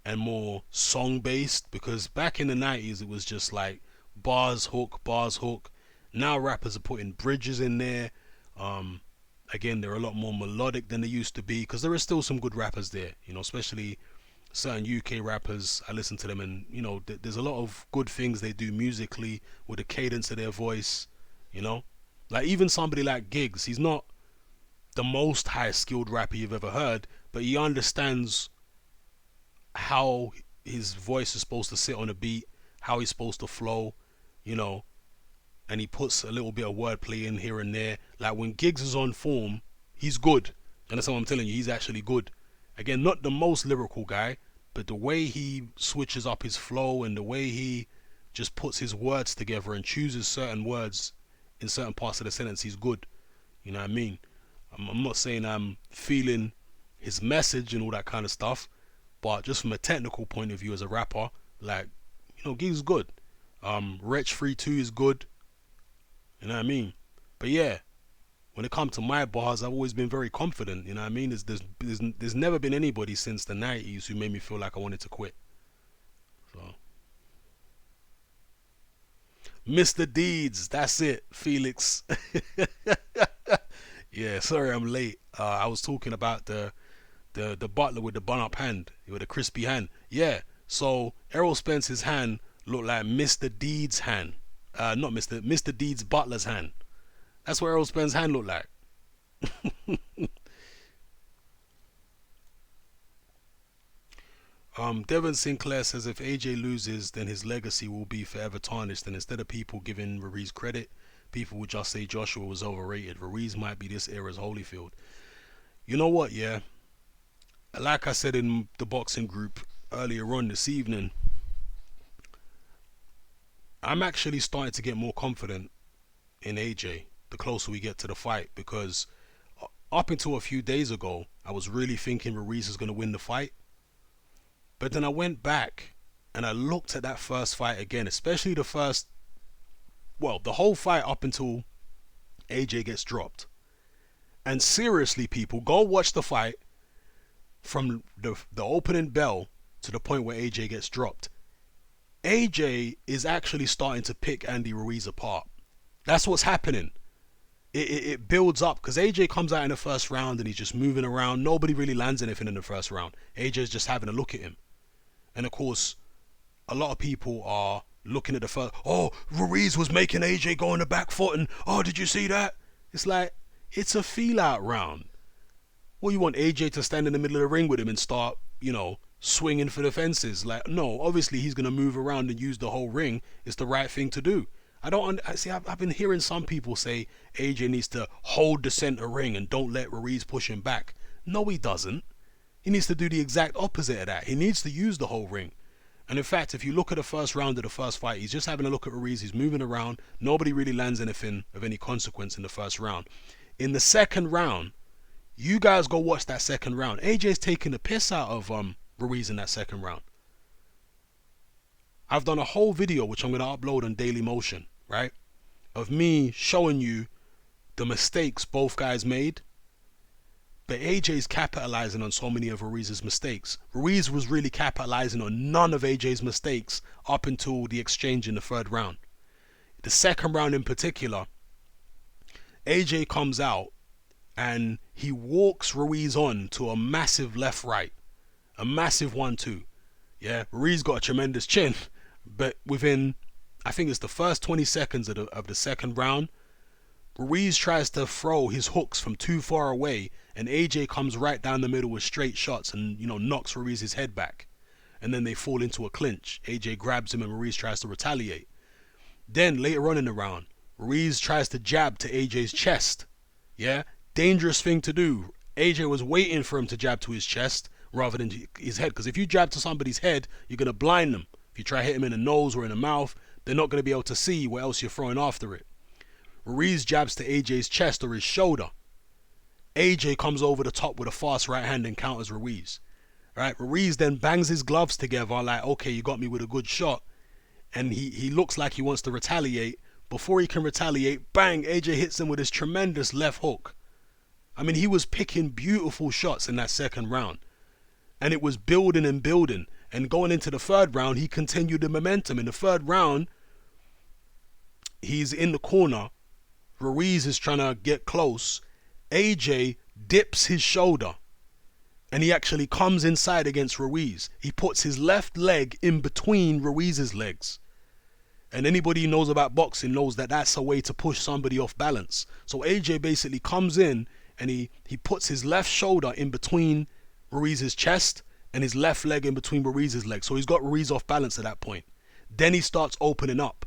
and more song based, because back in the 90s it was just like bars, hook, bars, hook. Now rappers are putting bridges in there. Again, they're a lot more melodic than they used to be, because there are still some good rappers there, you know, especially certain UK rappers. I listen to them, and you know, there's a lot of good things they do musically with the cadence of their voice, you know. Like even somebody like Giggs, he's not the most high skilled rapper you've ever heard, but he understands how his voice is supposed to sit on a beat, how he's supposed to flow, you know, and he puts a little bit of wordplay in here and there. Like when Giggs is on form, he's good. And that's what I'm telling you, he's actually good. Again, not the most lyrical guy, but the way he switches up his flow and the way he just puts his words together and chooses certain words in certain parts of the sentence, he's good. You know what I mean? I'm not saying I'm feeling his message and all that kind of stuff, but just from a technical point of view as a rapper, like, you know, Giggs is good. Wretch 3-2 is good. You know what I mean? But yeah, when it comes to my bars, I've always been very confident. You know what I mean? There's never been anybody since the 90s who made me feel like I wanted to quit. So, Mr. Deeds, that's it, Felix. Yeah, sorry I'm late. I was talking about the butler with the bun up hand, with a crispy hand. Yeah, so Errol Spence's hand looked like Mr. Deeds' hand. Not Mr. Deeds' butler's hand. That's what Errol Spence's hand looked like. Devon Sinclair says if AJ loses, then his legacy will be forever tarnished, and instead of people giving Ruiz credit, people would just say Joshua was overrated. Ruiz might be this era's Holyfield. You know what, yeah? Like I said in the boxing group earlier on this evening, I'm actually starting to get more confident in AJ the closer we get to the fight, because up until a few days ago, I was really thinking Ruiz is going to win the fight. But then I went back and I looked at that first fight again, especially the whole fight up until AJ gets dropped. And seriously, people, go watch the fight from the opening bell to the point where AJ gets dropped. AJ is actually starting to pick Andy Ruiz apart. That's what's happening. It builds up, because AJ comes out in the first round and he's just moving around. Nobody really lands anything in the first round. AJ's just having a look at him. And of course, a lot of people are looking at the first, oh, Ruiz was making AJ go on the back foot, and oh, did you see that? It's like, it's a feel out round. Well, you want AJ to stand in the middle of the ring with him and start, you know, swinging for the fences? Like, no, obviously he's going to move around and use the whole ring. It's the right thing to do. I've been hearing some people say AJ needs to hold the center ring and don't let Ruiz push him back. No, he doesn't. He needs to do the exact opposite of that. He needs to use the whole ring. And in fact, if you look at the first round of the first fight, he's just having a look at Ruiz. He's moving around. Nobody really lands anything of any consequence in the first round. In the second round, you guys go watch that second round. AJ's taking the piss out of Ruiz in that second round. I've done a whole video, which I'm going to upload on Daily Motion, right, of me showing you the mistakes both guys made. But AJ's capitalizing on so many of Ruiz's mistakes. Ruiz was really capitalizing on none of AJ's mistakes up until the exchange in the third round. The second round in particular, AJ comes out and he walks Ruiz on to a massive left right, a massive 1-2. Yeah, Ruiz got a tremendous chin, but within, I think it's the first 20 seconds of the second round, Ruiz tries to throw his hooks from too far away, and AJ comes right down the middle with straight shots and, knocks Ruiz's head back. And then they fall into a clinch. AJ grabs him and Ruiz tries to retaliate. Then later on in the round, Ruiz tries to jab to AJ's chest. Yeah, dangerous thing to do. AJ was waiting for him to jab to his chest rather than his head, because if you jab to somebody's head, you're going to blind them. If you try to hit him in the nose or in the mouth, they're not going to be able to see what else you're throwing after it. Ruiz jabs to AJ's chest or his shoulder. AJ comes over the top with a fast right hand and counters Ruiz. Right? Ruiz then bangs his gloves together like, okay, you got me with a good shot. And he looks like he wants to retaliate. Before he can retaliate, bang, AJ hits him with his tremendous left hook. I mean, he was picking beautiful shots in that second round. And it was building and building. And going into the third round, he continued the momentum. In the third round, he's in the corner. Ruiz is trying to get close. AJ dips his shoulder. And he actually comes inside against Ruiz. He puts his left leg in between Ruiz's legs. And anybody who knows about boxing knows that that's a way to push somebody off balance. So AJ basically comes in and he puts his left shoulder in between Ruiz's chest and his left leg in between Ruiz's legs. So he's got Ruiz off balance at that point. Then he starts opening up.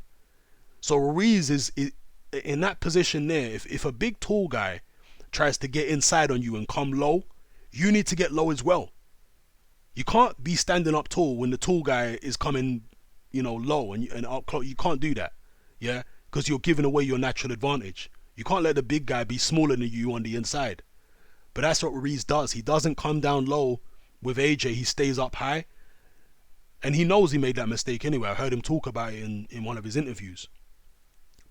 So Ruiz is in that position there. If a big tall guy tries to get inside on you and come low, you need to get low as well. You can't be standing up tall when the tall guy is coming, low and up close. You can't do that, yeah, because you're giving away your natural advantage. You can't let the big guy be smaller than you on the inside. But that's what Ruiz does. He doesn't come down low with AJ. He stays up high, and he knows he made that mistake anyway. I heard him talk about it in one of his interviews.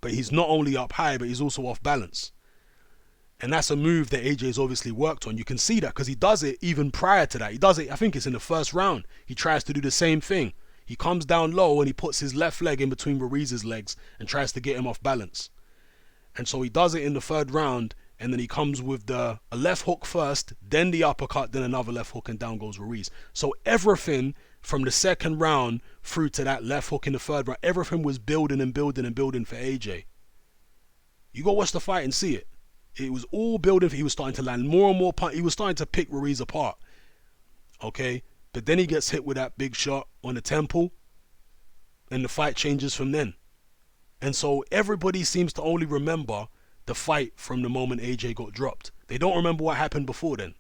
But he's not only up high, but he's also off balance. And that's a move that AJ's obviously worked on. You can see that because he does it even prior to that. He does it, I think it's in the first round. He tries to do the same thing. He comes down low and he puts his left leg in between Ruiz's legs and tries to get him off balance. And so he does it in the third round, and then he comes with a left hook first, then the uppercut, then another left hook, and down goes Ruiz. So everything from the second round through to that left hook in the third round, everything was building and building and building for AJ. You go watch the fight and see it. It was all building. He was starting to land more and more punch. He was starting to pick Ruiz apart. Okay? But then he gets hit with that big shot on the temple, and the fight changes from then. And so everybody seems to only remember the fight from the moment AJ got dropped. They don't remember what happened before then.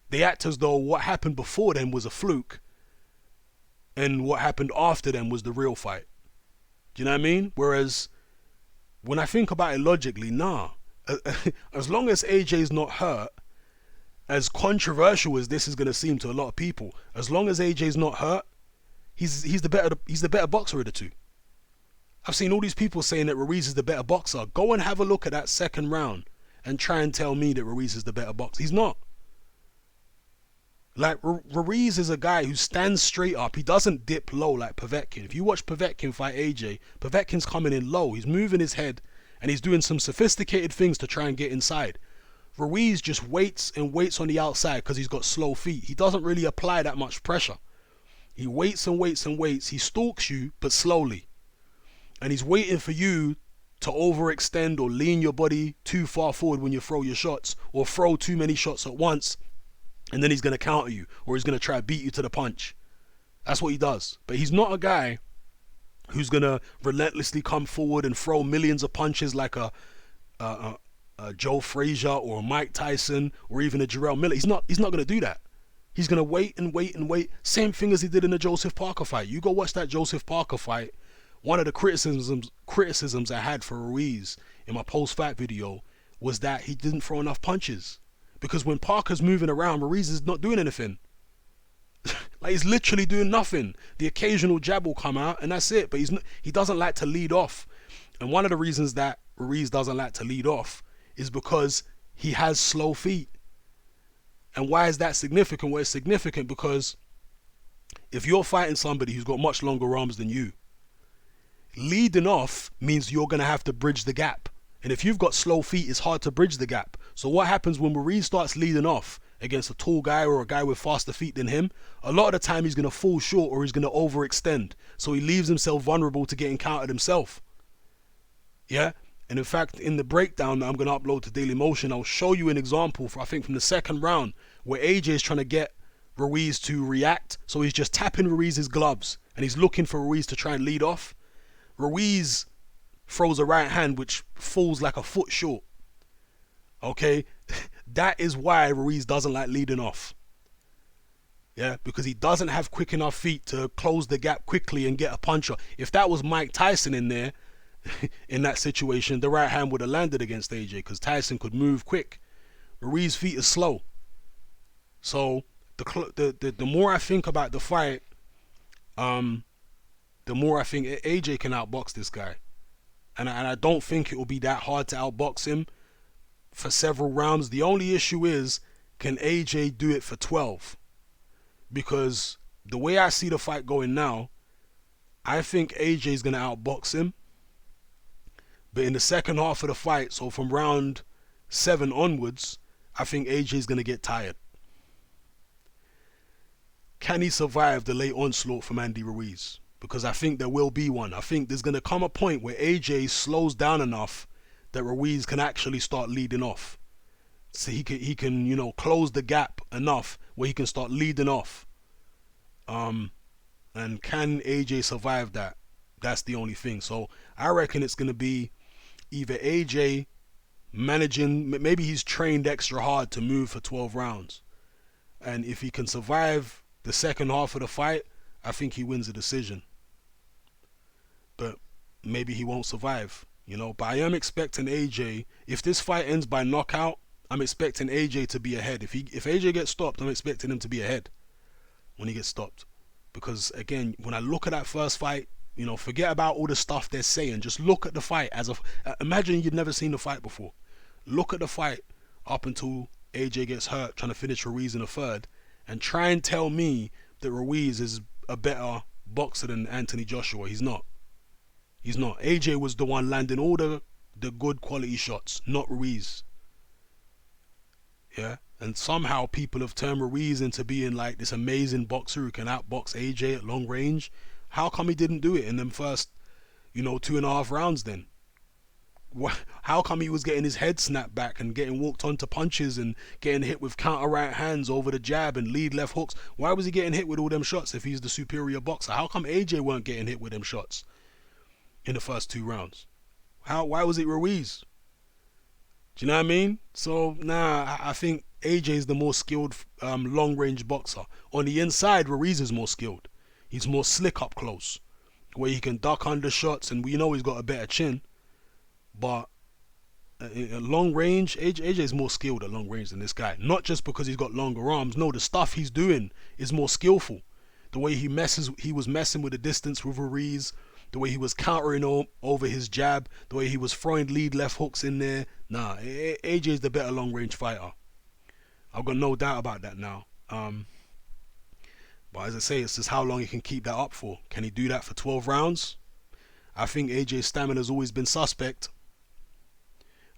They act as though what happened before then was a fluke, and what happened after then was the real fight. Do you know what I mean? Whereas when I think about it logically, nah. As long as AJ's not hurt, as controversial as this is going to seem to a lot of people, as long as AJ's not hurt, he's the better boxer of the two. I've seen all these people saying that Ruiz is the better boxer. Go and have a look at that second round and try and tell me that Ruiz is the better boxer. He's not. Like, Ruiz is a guy who stands straight up. He doesn't dip low like Povetkin. If you watch Povetkin fight AJ, Povetkin's coming in low. He's moving his head and he's doing some sophisticated things to try and get inside. Ruiz just waits and waits on the outside because he's got slow feet. He doesn't really apply that much pressure. He waits and waits and waits. He stalks you, but slowly. And he's waiting for you to overextend or lean your body too far forward when you throw your shots, or throw too many shots at once, and then he's going to counter you, or he's going to try to beat you to the punch. That's what he does. But he's not a guy who's going to relentlessly come forward and throw millions of punches like a Joe Frazier or a Mike Tyson or even a Jarrell Miller. He's not going to do that. He's going to wait and wait and wait. Same thing as he did in the Joseph Parker fight. You go watch that Joseph Parker fight. One of the criticisms I had for Ruiz in my post-fight video was that he didn't throw enough punches. Because when Parker's moving around, Ruiz is not doing anything. Like, he's literally doing nothing. The occasional jab will come out and that's it. But he doesn't like to lead off. And one of the reasons that Ruiz doesn't like to lead off is because he has slow feet. And why is that significant? Well, it's significant because if you're fighting somebody who's got much longer arms than you, Leading off means you're going to have to bridge the gap. And if you've got slow feet, it's hard to bridge the gap. So what happens when Ruiz starts leading off against a tall guy or a guy with faster feet than him? A lot of the time he's going to fall short or he's going to overextend. So he leaves himself vulnerable to getting countered himself. Yeah? And in fact, in the breakdown that I'm going to upload to Dailymotion, I'll show you an example, I think from the second round, where AJ is trying to get Ruiz to react. So he's just tapping Ruiz's gloves and he's looking for Ruiz to try and lead off. Ruiz throws a right hand which falls like a foot short. Okay? That is why Ruiz doesn't like leading off. Yeah, because he doesn't have quick enough feet to close the gap quickly and get a puncher. If that was Mike Tyson in there, in that situation, the right hand would have landed against AJ because Tyson could move quick. Ruiz's feet is slow. So the more I think about the fight, the more I think AJ can outbox this guy. And I don't think it will be that hard to outbox him for several rounds. The only issue is, can AJ do it for 12? Because the way I see the fight going now, I think AJ is going to outbox him. But in the second half of the fight, so from round 7 onwards, I think AJ is going to get tired. Can he survive the late onslaught from Andy Ruiz? Because I think there will be one. I think there's going to come a point where AJ slows down enough that Ruiz can actually start leading off. So he can, you know, close the gap enough where he can start leading off. And can AJ survive that? That's the only thing. So I reckon it's going to be either AJ managing, maybe he's trained extra hard to move for 12 rounds. And if he can survive the second half of the fight, I think he wins the decision. But maybe he won't survive, you know. But I am expecting AJ, if this fight ends by knockout, I'm expecting AJ to be ahead. If AJ gets stopped, I'm expecting him to be ahead when he gets stopped. Because again, when I look at that first fight, you know, forget about all the stuff they're saying. Just look at the fight imagine you'd never seen the fight before. Look at the fight up until AJ gets hurt trying to finish Ruiz in the third, and try and tell me that Ruiz is a better boxer than Anthony Joshua. He's not. He's not. AJ was the one landing all the good quality shots, not Ruiz. Yeah? And somehow people have turned Ruiz into being like this amazing boxer who can outbox AJ at long range. How come he didn't do it in them first, 2.5 rounds then? How come he was getting his head snapped back and getting walked onto punches and getting hit with counter right hands over the jab and lead left hooks? Why was he getting hit with all them shots if he's the superior boxer? How come AJ weren't getting hit with them shots in the first 2 rounds? Why was it Ruiz? Do you know what I mean? So, I think AJ is the more skilled long-range boxer. On the inside, Ruiz is more skilled. He's more slick up close, where he can duck under shots, and we know he's got a better chin. But at long range, AJ is more skilled at long range than this guy. Not just because he's got longer arms. No, the stuff he's doing is more skillful. The way he was messing with the distance with Ruiz, the way he was countering over his jab, the way he was throwing lead left hooks in there. AJ is the better long range fighter. I've got no doubt about that now. But as I say, it's just how long he can keep that up for. Can he do that for 12 rounds? I think AJ's stamina has always been suspect.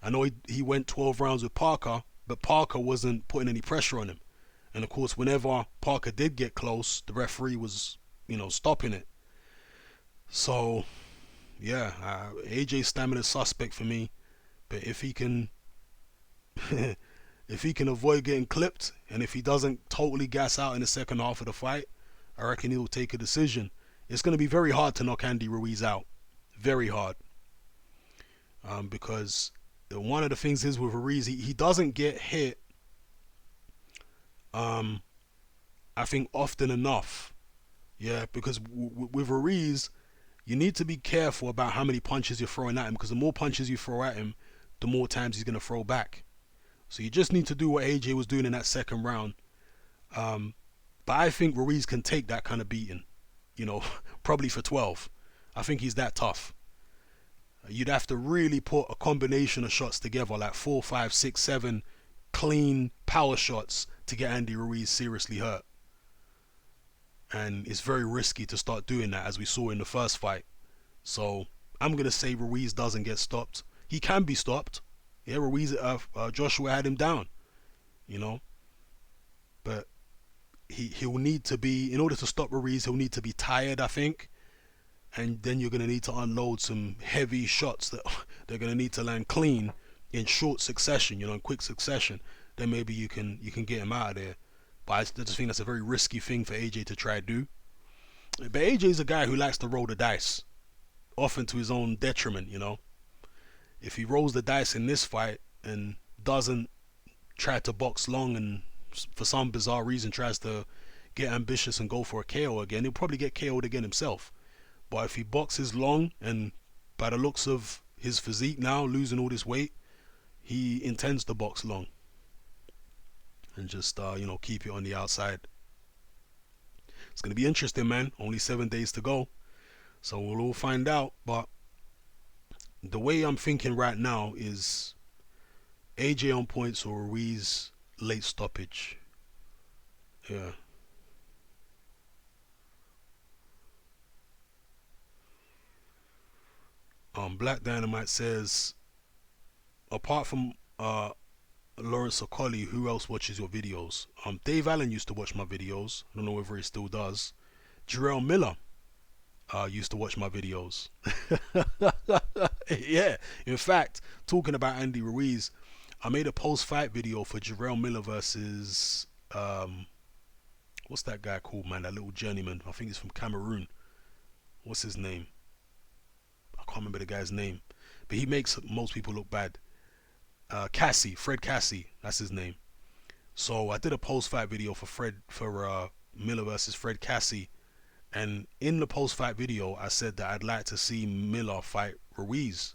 I know he went 12 rounds with Parker, but Parker wasn't putting any pressure on him. And of course, whenever Parker did get close, the referee was, stopping it. So, yeah, AJ's stamina is suspect for me. But if he can, if he can avoid getting clipped, and if he doesn't totally gas out in the second half of the fight, I reckon he'll take a decision. It's going to be very hard to knock Andy Ruiz out. Very hard. Because one of the things is with Ruiz, he doesn't get hit, I think, often enough. Yeah, because with Ruiz, you need to be careful about how many punches you're throwing at him, because the more punches you throw at him, the more times he's going to throw back. So you just need to do what AJ was doing in that second round. But I think Ruiz can take that kind of beating, probably for 12. I think he's that tough. You'd have to really put a combination of shots together, like 4, 5, 6, 7 clean power shots to get Andy Ruiz seriously hurt. And it's very risky to start doing that, as we saw in the first fight. So I'm gonna say Ruiz doesn't get stopped. He can be stopped. Yeah, Ruiz, Joshua had him down, you know, but he'll need to be, in order to stop Ruiz, he'll need to be tired, I think, and then you're gonna need to unload some heavy shots that they're gonna need to land clean in short succession, in quick succession. Then maybe you can get him out of there. But I just think that's a very risky thing for AJ to try to do. But AJ's a guy who likes to roll the dice, often to his own detriment. If he rolls the dice in this fight and doesn't try to box long and for some bizarre reason tries to get ambitious and go for a KO again, he'll probably get KO'd again himself. But if he boxes long, and by the looks of his physique now, losing all this weight, he intends to box long and just keep it on the outside. It's gonna be interesting, man. Only 7 days to go, so we'll all find out. But the way I'm thinking right now is AJ on points or Ruiz late stoppage. Yeah. Black Dynamite says, apart from Lawrence Okoli, who else watches your videos? Dave Allen used to watch my videos. I don't know whether he still does. Jarrell Miller used to watch my videos. Yeah. In fact, talking about Andy Ruiz, I made a post-fight video for Jarrell Miller versus what's that guy called, man? That little journeyman. I think he's from Cameroon. What's his name? I can't remember the guy's name, but he makes most people look bad. Fred Cassie, that's his name. So I did a post-fight video for Miller versus Fred Cassie, and in the post-fight video, I said that I'd like to see Miller fight Ruiz.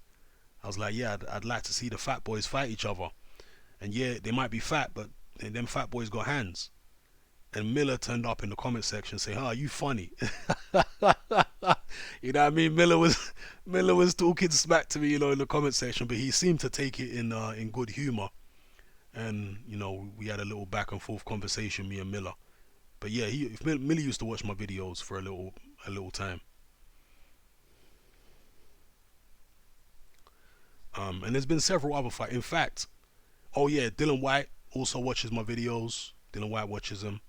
I was like, yeah, I'd like to see the fat boys fight each other. And yeah, they might be fat, but them fat boys got hands. And Miller turned up in the comment section saying, "Oh, you funny." You know what I mean? Miller was talking smack to me, in the comment section, but he seemed to take it in good humor. And we had a little back and forth conversation, me and Miller. But yeah, Miller used to watch my videos for a little time. And there's been several other fights. In fact, oh yeah, Dylan White also watches my videos. Dylan White watches them.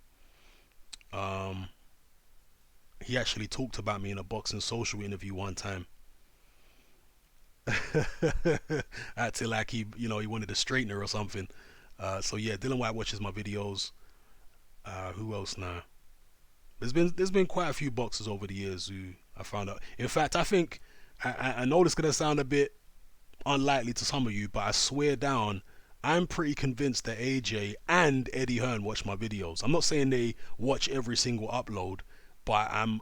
He actually talked about me in a Boxing Social interview one time. Acting like he wanted a straightener or something. So yeah, Dylan White watches my videos. Who else now? There's been quite a few boxers over the years who I found out. In fact, I think I know this gonna sound a bit unlikely to some of you, but I swear down, I'm pretty convinced that AJ and Eddie Hearn watch my videos. I'm not saying they watch every single upload, but I'm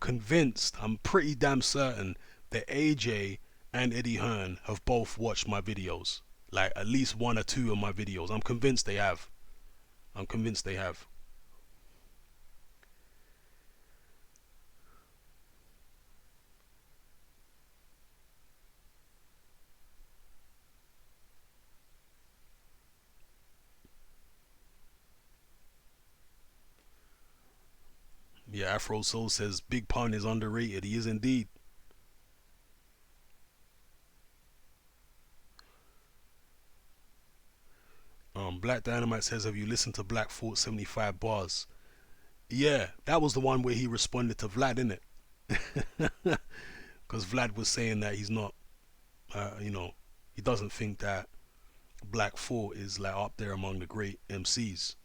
convinced, I'm pretty damn certain that AJ and Eddie Hearn have both watched my videos. Like at least one or two of my videos. I'm convinced they have. I'm convinced they have. Yeah, Afro Soul says Big Pun is underrated. He is indeed. Black Dynamite says, have you listened to Black Thought 75 Bars? Yeah, that was the one where he responded to Vlad, innit? Because Vlad was saying that he's not, he doesn't think that Black Thought is like up there among the great MCs.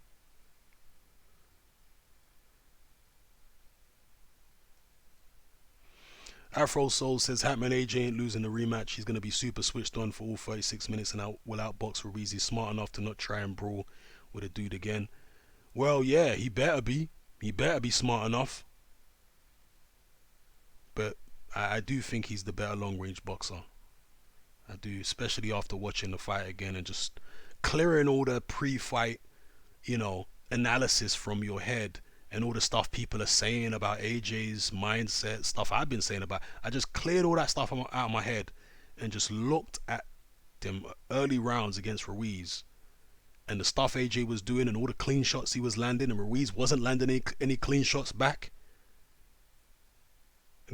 Afro Soul says Hatman AJ ain't losing the rematch. He's going to be super switched on for all 36 minutes and will outbox Ruiz. He's smart enough to not try and brawl with a dude again. Well, yeah, he better be. He better be smart enough. But I do think he's the better long range boxer. I do, especially after watching the fight again and just clearing all the pre-fight, analysis from your head and all the stuff people are saying about AJ's mindset, stuff I've been saying about. I just cleared all that stuff out of my head and just looked at them early rounds against Ruiz and the stuff AJ was doing and all the clean shots he was landing, and Ruiz wasn't landing any clean shots back.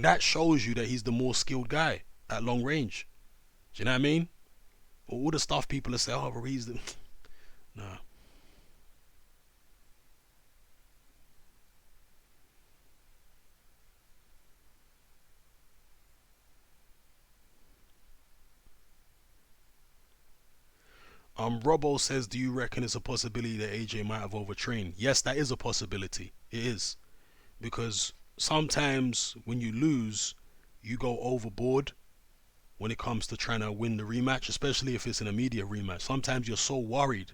That shows you that he's the more skilled guy at long range. Do you know what I mean? All the stuff people are saying, oh, Ruiz, nah. Robbo says, do you reckon it's a possibility that AJ might have overtrained? Yes, that is a possibility. It is. Because sometimes when you lose, you go overboard when it comes to trying to win the rematch, especially if it's an immediate rematch. Sometimes you're so worried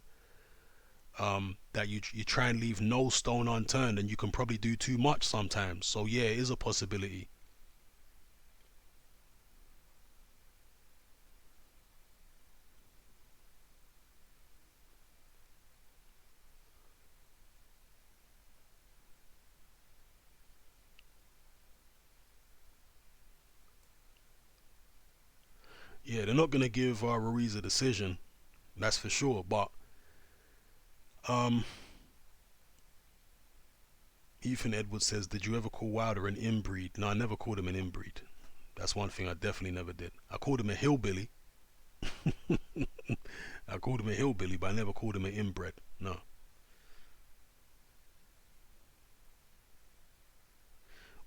that you try and leave no stone unturned, and you can probably do too much sometimes. So yeah, it is a possibility. Yeah, they're not gonna give Ruiz a decision, that's for sure. But um, Ethan Edwards says, did you ever call Wilder an inbreed? No, I never called him an inbreed. That's one thing I definitely never did. I called him a hillbilly. I called him a hillbilly, but I never called him an inbred. No.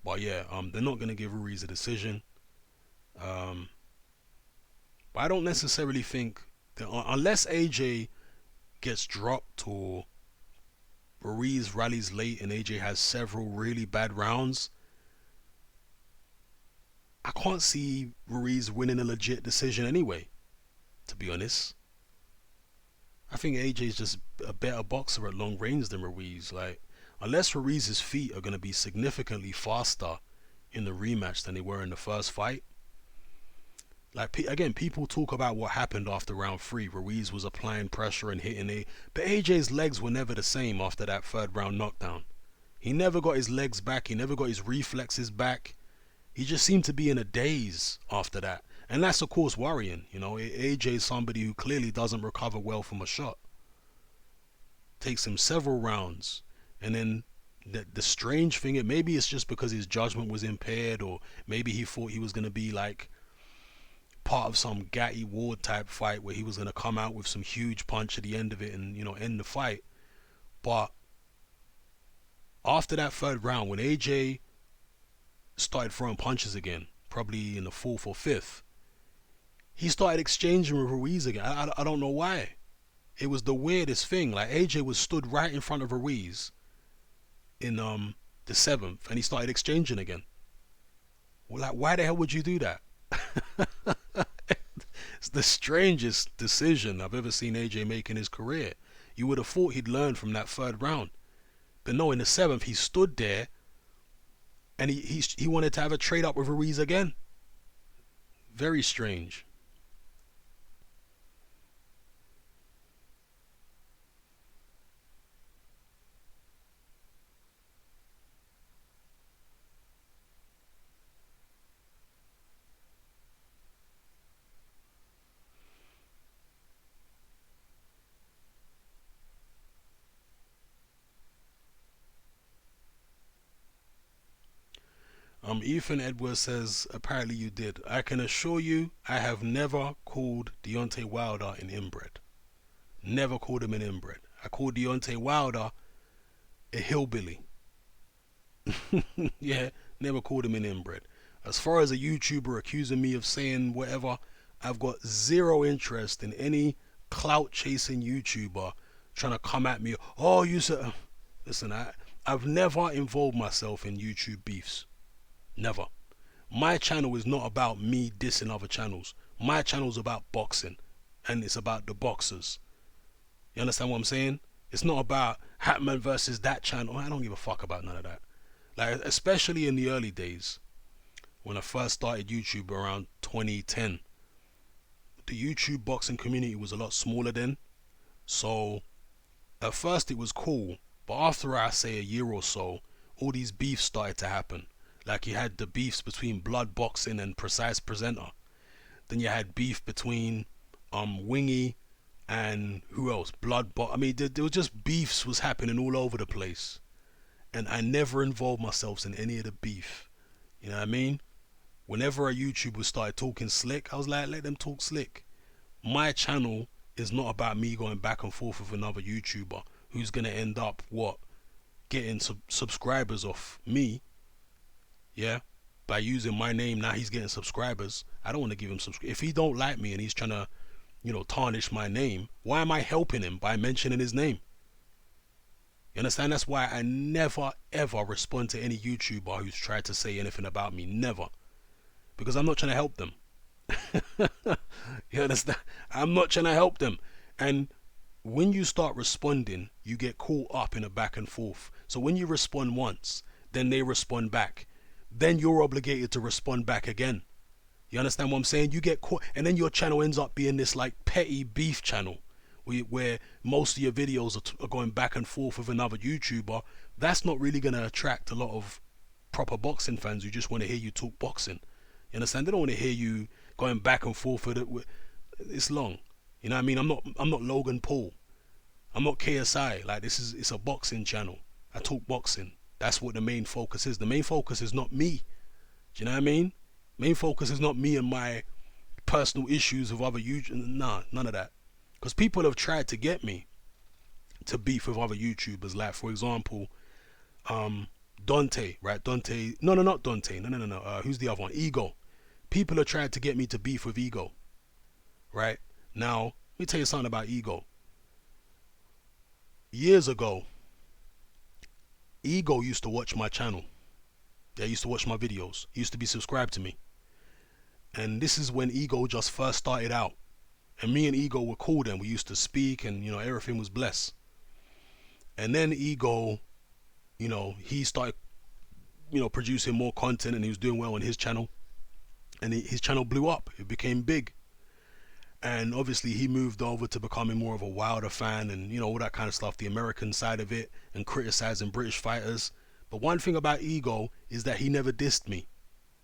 But yeah, they're not gonna give Ruiz a decision. Um, but I don't necessarily think that unless AJ gets dropped or Ruiz rallies late and AJ has several really bad rounds, I can't see Ruiz winning a legit decision anyway. To be honest, I think AJ's just a better boxer at long range than Ruiz. Like, unless Ruiz's feet are gonna be significantly faster in the rematch than they were in the first fight. Like, again, people talk about what happened after round three. Ruiz was applying pressure and hitting it, but AJ's legs were never the same after that third round knockdown. He never got his legs back. He never got his reflexes back. He just seemed to be in a daze after that. And that's, of course, worrying. You know, AJ is somebody who clearly doesn't recover well from a shot. Takes him several rounds. And then the strange thing, maybe it's just because his judgment was impaired, or maybe he thought he was going to be like part of some Gatti Ward type fight where he was going to come out with some huge punch at the end of it and, end the fight. But after that third round, when AJ started throwing punches again, probably in the fourth or fifth, he started exchanging with Ruiz again. I don't know why. It was the weirdest thing. Like, AJ was stood right in front of Ruiz in the seventh, and he started exchanging again. Well, like, why the hell would you do that? It's the strangest decision I've ever seen AJ make in his career. You would have thought he'd learned from that third round. But no, in the seventh, he stood there and he wanted to have a trade up with Ruiz again. Very strange. Ethan Edwards says, apparently you did. I can assure you, I have never called Deontay Wilder an inbred. Never called him an inbred. I called Deontay Wilder a hillbilly. Yeah, never called him an inbred. As far as a YouTuber accusing me of saying whatever, I've got zero interest in any clout chasing YouTuber trying to come at me. Oh, you said. Listen, I've never involved myself in YouTube beefs. Never. My channel is not about me dissing other channels. My channel is about boxing, and it's about the boxers. You understand what I'm saying? It's not about Hatman versus that channel. I don't give a fuck about none of that. Like, especially in the early days when I first started YouTube around 2010, the YouTube boxing community was a lot smaller then. So at first it was cool, but after I say a year or so, all these beefs started to happen. Like, you had the beefs between Blood Boxing and Precise Presenter. Then you had beef between Wingy and who else? I mean, there were just beefs was happening all over the place, and I never involved myself in any of the beef. You know what I mean? Whenever a YouTuber started talking slick, I was like, let them talk slick. My channel is not about me going back and forth with another YouTuber who's gonna end up what, getting subscribers off me, yeah, by using my name. Now he's getting subscribers. I don't want to give him if he don't like me and he's trying to, tarnish my name. Why am I helping him by mentioning his name? You understand? That's why I never ever respond to any YouTuber who's tried to say anything about me. Never. Because I'm not trying to help them. You understand? I'm not trying to help them. And when you start responding, you get caught up in a back and forth. So when you respond once, then they respond back. Then you're obligated to respond back again. You understand what I'm saying? You get caught, and then your channel ends up being this like petty beef channel where most of your videos are going back and forth with another YouTuber. That's not really going to attract a lot of proper boxing fans who just want to hear you talk boxing. You understand? They don't want to hear you going back and forth with it. It's long. You know what I mean? I'm not Logan Paul. I'm not KSI. Like, it's a boxing channel. I talk boxing. That's what the main focus is. The main focus is not me. Do you know what I mean? Main focus is not me and my personal issues of other YouTubers. Nah, none of that. Because people have tried to get me to beef with other YouTubers. Like, for example, Dante, right? Dante. No, not Dante. No. Who's the other one? Ego. People have tried to get me to beef with Ego. Right? Now, let me tell you something about Ego. Years ago, Ego used to watch my channel. He used to watch my videos. He used to be subscribed to me. And this is when Ego just first started out. And me and Ego were cool then. We used to speak and, everything was blessed. And then Ego, he started, producing more content, and he was doing well on his channel. And his channel blew up. It became big. And obviously he moved over to becoming more of a Wilder fan and, all that kind of stuff, the American side of it, and criticizing British fighters. But one thing about Ego is that he never dissed me.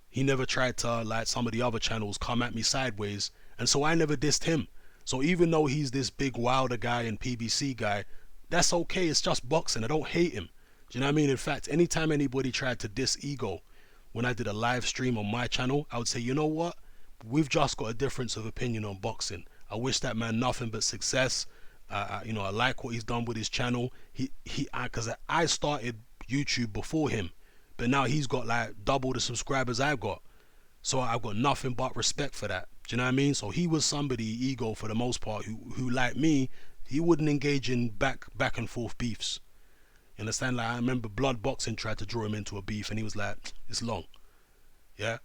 He never tried to, like some of the other channels, come at me sideways. And so I never dissed him. So even though he's this big Wilder guy and PBC guy, that's okay. It's just boxing. I don't hate him. Do you know what I mean? In fact, anytime anybody tried to diss Ego, when I did a live stream on my channel, I would say, you know what? We've just got a difference of opinion on boxing. I wish that man nothing but success. I like what he's done with his channel. Because I started YouTube before him, but now he's got like double the subscribers I've got. So I've got nothing but respect for that. Do you know what I mean? So he was somebody, Ego, for the most part, who like me, he wouldn't engage in back and forth beefs. You understand? Like, I remember Blood Boxing tried to draw him into a beef, and he was like, it's long. Yeah.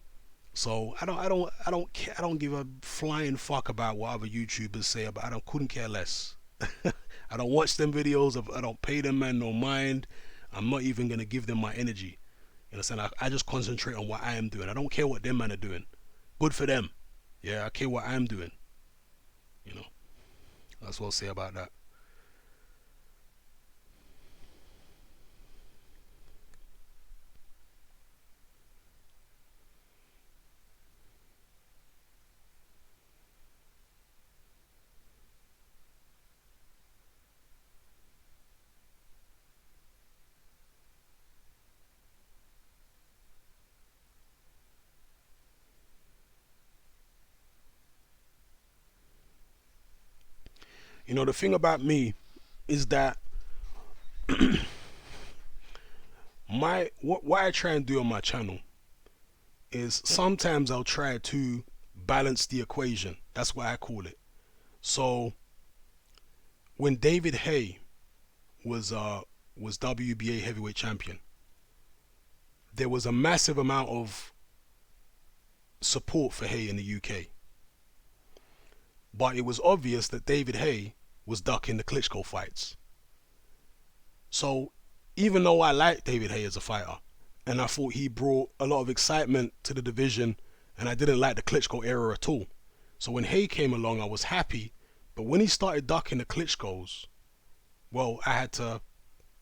So I don't give a flying fuck about what other YouTubers say about. Couldn't care less. I don't watch them videos. I don't pay them, man, no mind. I'm not even gonna give them my energy. You understand? I just concentrate on what I am doing. I don't care what them man are doing. Good for them. Yeah, I care what I'm doing. That's what I'll say about that. The thing about me is that what I try and do on my channel is sometimes I'll try to balance the equation. That's what I call it. So when David Haye was WBA heavyweight champion, there was a massive amount of support for Haye in the UK. But it was obvious that David Haye was ducking the Klitschko fights. So even though I like David Haye as a fighter, and I thought he brought a lot of excitement to the division, and I didn't like the Klitschko era at all. So when Haye came along, I was happy. But when he started ducking the Klitschkos, well, I had to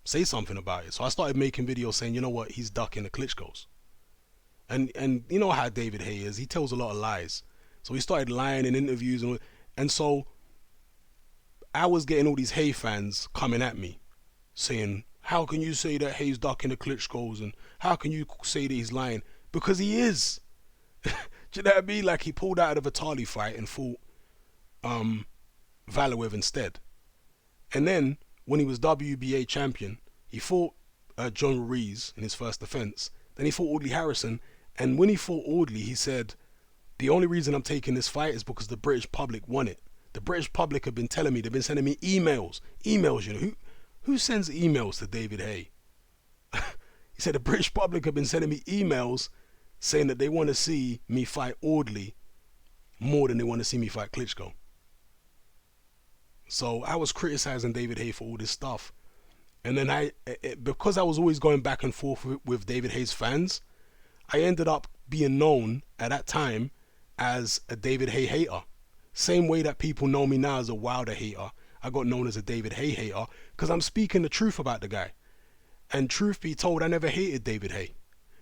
say something about it. So I started making videos saying, you know what, he's ducking the Klitschkos. And you know how David Haye is. He tells a lot of lies. So he started lying in interviews, and so I was getting all these Haye fans coming at me saying, how can you say that Haye's ducking the Klitschkos, and how can you say that he's lying? Because he is. Do you know what I mean? Like he pulled out of the Vitali fight and fought Valaev instead. And then when he was WBA champion, he fought John Ruiz in his first defense. Then he fought Audley Harrison. And when he fought Audley, he said, the only reason I'm taking this fight is because the British public want it. The British public have been telling me, they've been sending me emails. Emails, you know. Who sends emails to David Haye? He said the British public have been sending me emails saying that they want to see me fight Audley more than they want to see me fight Klitschko. So I was criticizing David Haye for all this stuff. And then because I was always going back and forth with David Haye's fans, I ended up being known at that time as a David Haye hater. Same way that people know me now as a Wilder hater, I got known as a David Haye hater because I'm speaking the truth about the guy. And truth be told, I never hated David Haye.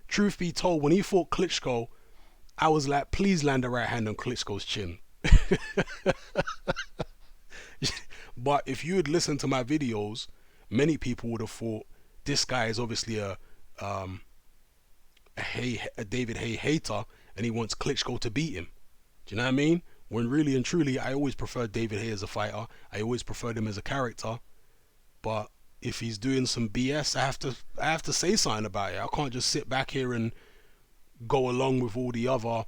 Truth be told, when he fought Klitschko, I was like, please land a right hand on Klitschko's chin. But if you had listened to my videos, many people would have thought this guy is obviously a David Haye hater and he wants Klitschko to beat him. Do you know what I mean? When really and truly, I always preferred David Haye as a fighter. I always preferred him as a character. But if he's doing some BS, I have to say something about it. I can't just sit back here and go along with all the other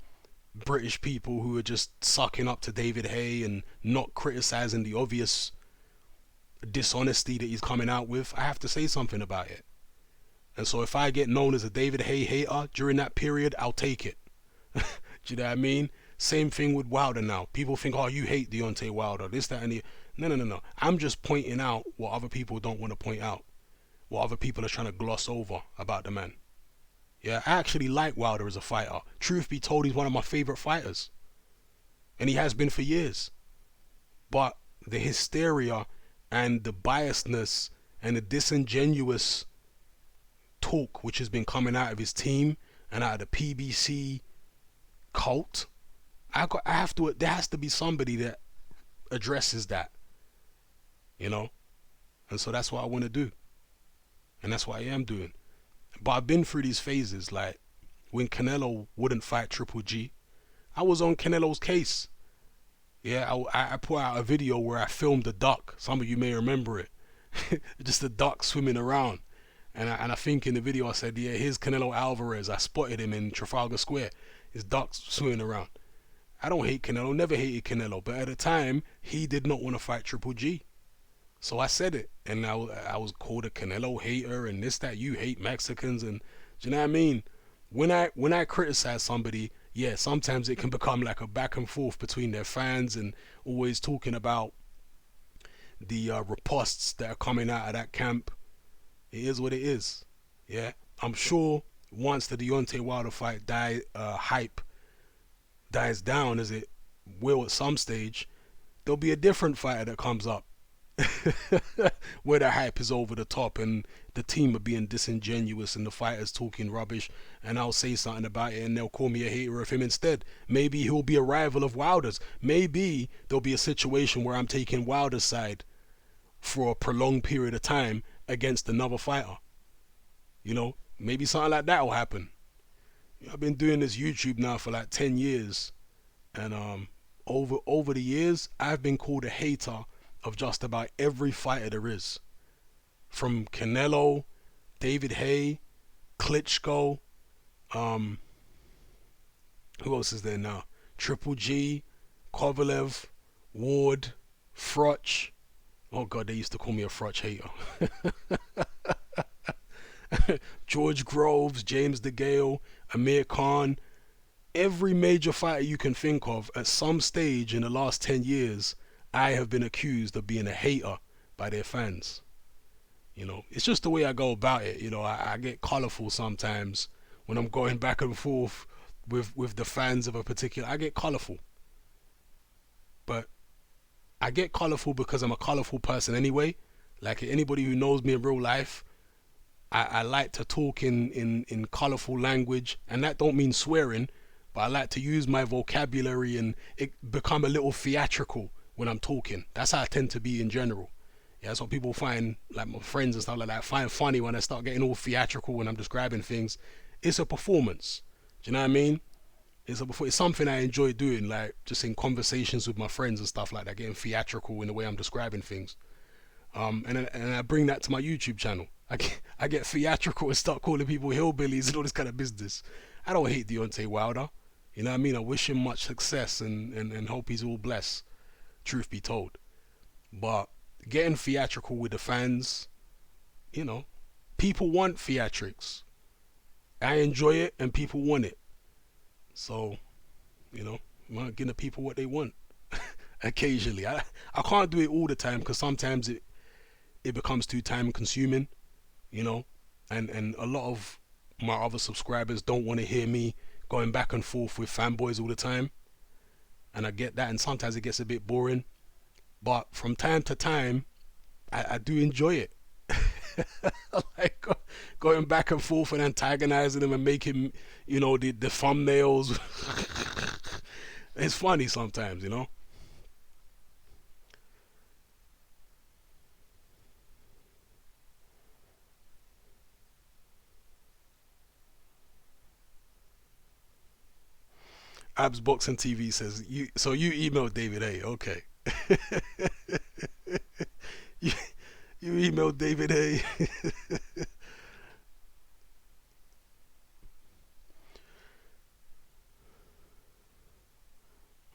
British people who are just sucking up to David Haye and not criticizing the obvious dishonesty that he's coming out with. I have to say something about it. And so if I get known as a David Haye hater during that period, I'll take it. Do you know what I mean? Same thing with Wilder now. People think, oh, you hate Deontay Wilder, this, that, and the... No. I'm just pointing out what other people don't want to point out. What other people are trying to gloss over about the man. Yeah, I actually like Wilder as a fighter. Truth be told, he's one of my favorite fighters. And he has been for years. But the hysteria and the biasness and the disingenuous talk which has been coming out of his team and out of the PBC cult, there has to be somebody that addresses that, you know. And so that's what I want to do, and that's what I am doing. But I've been through these phases. Like when Canelo wouldn't fight Triple G, I was on Canelo's case. Yeah, I put out a video where I filmed a duck. Some of you may remember it. Just a duck swimming around. And I think in the video I said, yeah, here's Canelo Alvarez. I spotted him in Trafalgar Square. His duck swimming around. I don't hate Canelo, never hated Canelo. But at the time, he did not want to fight Triple G. So I said it. And I was called a Canelo hater and this, that, you hate Mexicans. And do you know what I mean? When I criticize somebody, yeah, sometimes it can become like a back and forth between their fans and always talking about the riposts that are coming out of that camp. It is what it is. Yeah, I'm sure once the Deontay Wilder fight hype dies down, as it will at some stage, there'll be a different fighter that comes up where the hype is over the top and the team are being disingenuous and the fighters talking rubbish, and I'll say something about it and they'll call me a hater of him instead. Maybe he'll be a rival of Wilder's. Maybe there'll be a situation where I'm taking Wilder's side for a prolonged period of time against another fighter. You know, maybe something like that will happen. I've been doing this YouTube now for like 10 years, and over the years I've been called a hater of just about every fighter there is, from Canelo, David Haye, Klitschko, who else is there now? Triple G, Kovalev, Ward, Froch. Oh God, they used to call me a Froch hater. George Groves, James DeGale, Amir Khan. Every major fighter you can think of, at some stage in the last 10 years, I have been accused of being a hater by their fans. You know, it's just the way I go about it. You know, I get colorful sometimes when I'm going back and forth with the fans of a particular. I get colorful. But I get colorful because I'm a colorful person anyway. Like anybody who knows me in real life, I like to talk in colorful language, and that don't mean swearing, but I like to use my vocabulary and it become a little theatrical when I'm talking. That's how I tend to be in general. Yeah, that's what people find, like my friends and stuff like that, find funny when I start getting all theatrical when I'm describing things. It's a performance. Do you know what I mean? It's something I enjoy doing, like just in conversations with my friends and stuff like that, getting theatrical in the way I'm describing things. And I bring that to my YouTube channel. I get theatrical and start calling people hillbillies and all this kind of business. I don't hate Deontay Wilder. You know what I mean? I wish him much success and hope he's all blessed, truth be told. But getting theatrical with the fans, you know, people want theatrics. I enjoy it and people want it. So, you know, I'm giving the people what they want occasionally. I can't do it all the time because sometimes it becomes too time consuming, you know, and a lot of my other subscribers don't want to hear me going back and forth with fanboys all the time, and I get that, and sometimes it gets a bit boring. But from time to time, I do enjoy it. Like going back and forth and antagonizing them and making, you know, the thumbnails. It's funny sometimes, you know. Abs Boxing TV says you. So you emailed David A. Okay. you, you emailed David A.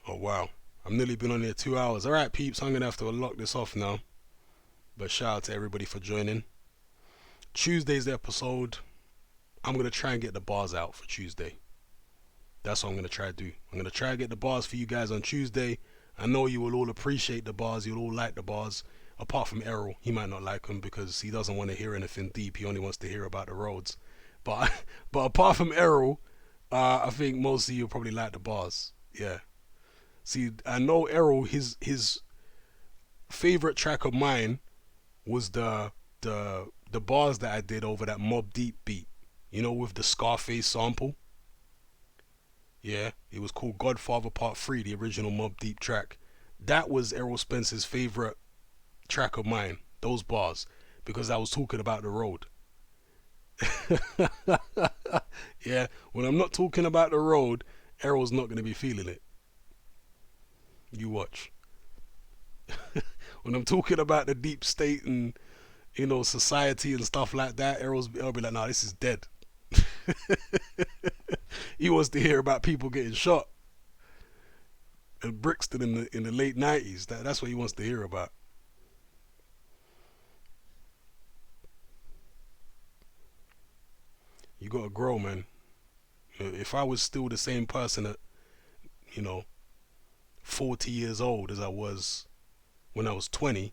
Oh wow. I've nearly been on here 2 hours. All right, peeps. I'm gonna have to lock this off now. But shout out to everybody for joining. Tuesday's episode. I'm gonna try and get the bars out for Tuesday. That's what I'm gonna try to do. I'm gonna try to get the bars for you guys on Tuesday. I know you will all appreciate the bars. You'll all like the bars. Apart from Errol, he might not like them because he doesn't want to hear anything deep. He only wants to hear about the roads. But but apart from Errol, I think most of you probably like the bars. Yeah. See, I know Errol. His favorite track of mine was the bars that I did over that Mob Deep beat. You know, with the Scarface sample. Yeah, it was called Godfather Part 3, the original Mob Deep track. That was Errol Spencer's favorite track of mine, those bars, because I was talking about the road. Yeah, when I'm not talking about the road, Errol's not going to be feeling it. You watch. When I'm talking about the deep state and, you know, society and stuff like that, Errol'll be like, nah, this is dead. He wants to hear about people getting shot in Brixton in the late '90s. That's what he wants to hear about. You gotta grow, man. If I was still the same person at, you know, 40 years old as I was when I was 20,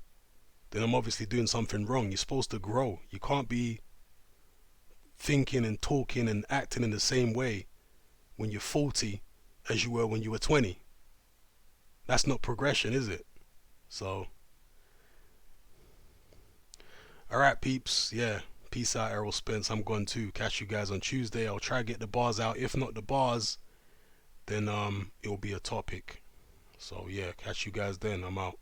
then I'm obviously doing something wrong. You're supposed to grow. You can't be thinking and talking and acting in the same way when you're 40 as you were when you were 20. That's not progression, is it? So, alright, peeps. Yeah. Peace out, Errol Spence. I'm going to catch you guys on Tuesday. I'll try to get the bars out. If not the bars, then it'll be a topic. So yeah, catch you guys then. I'm out.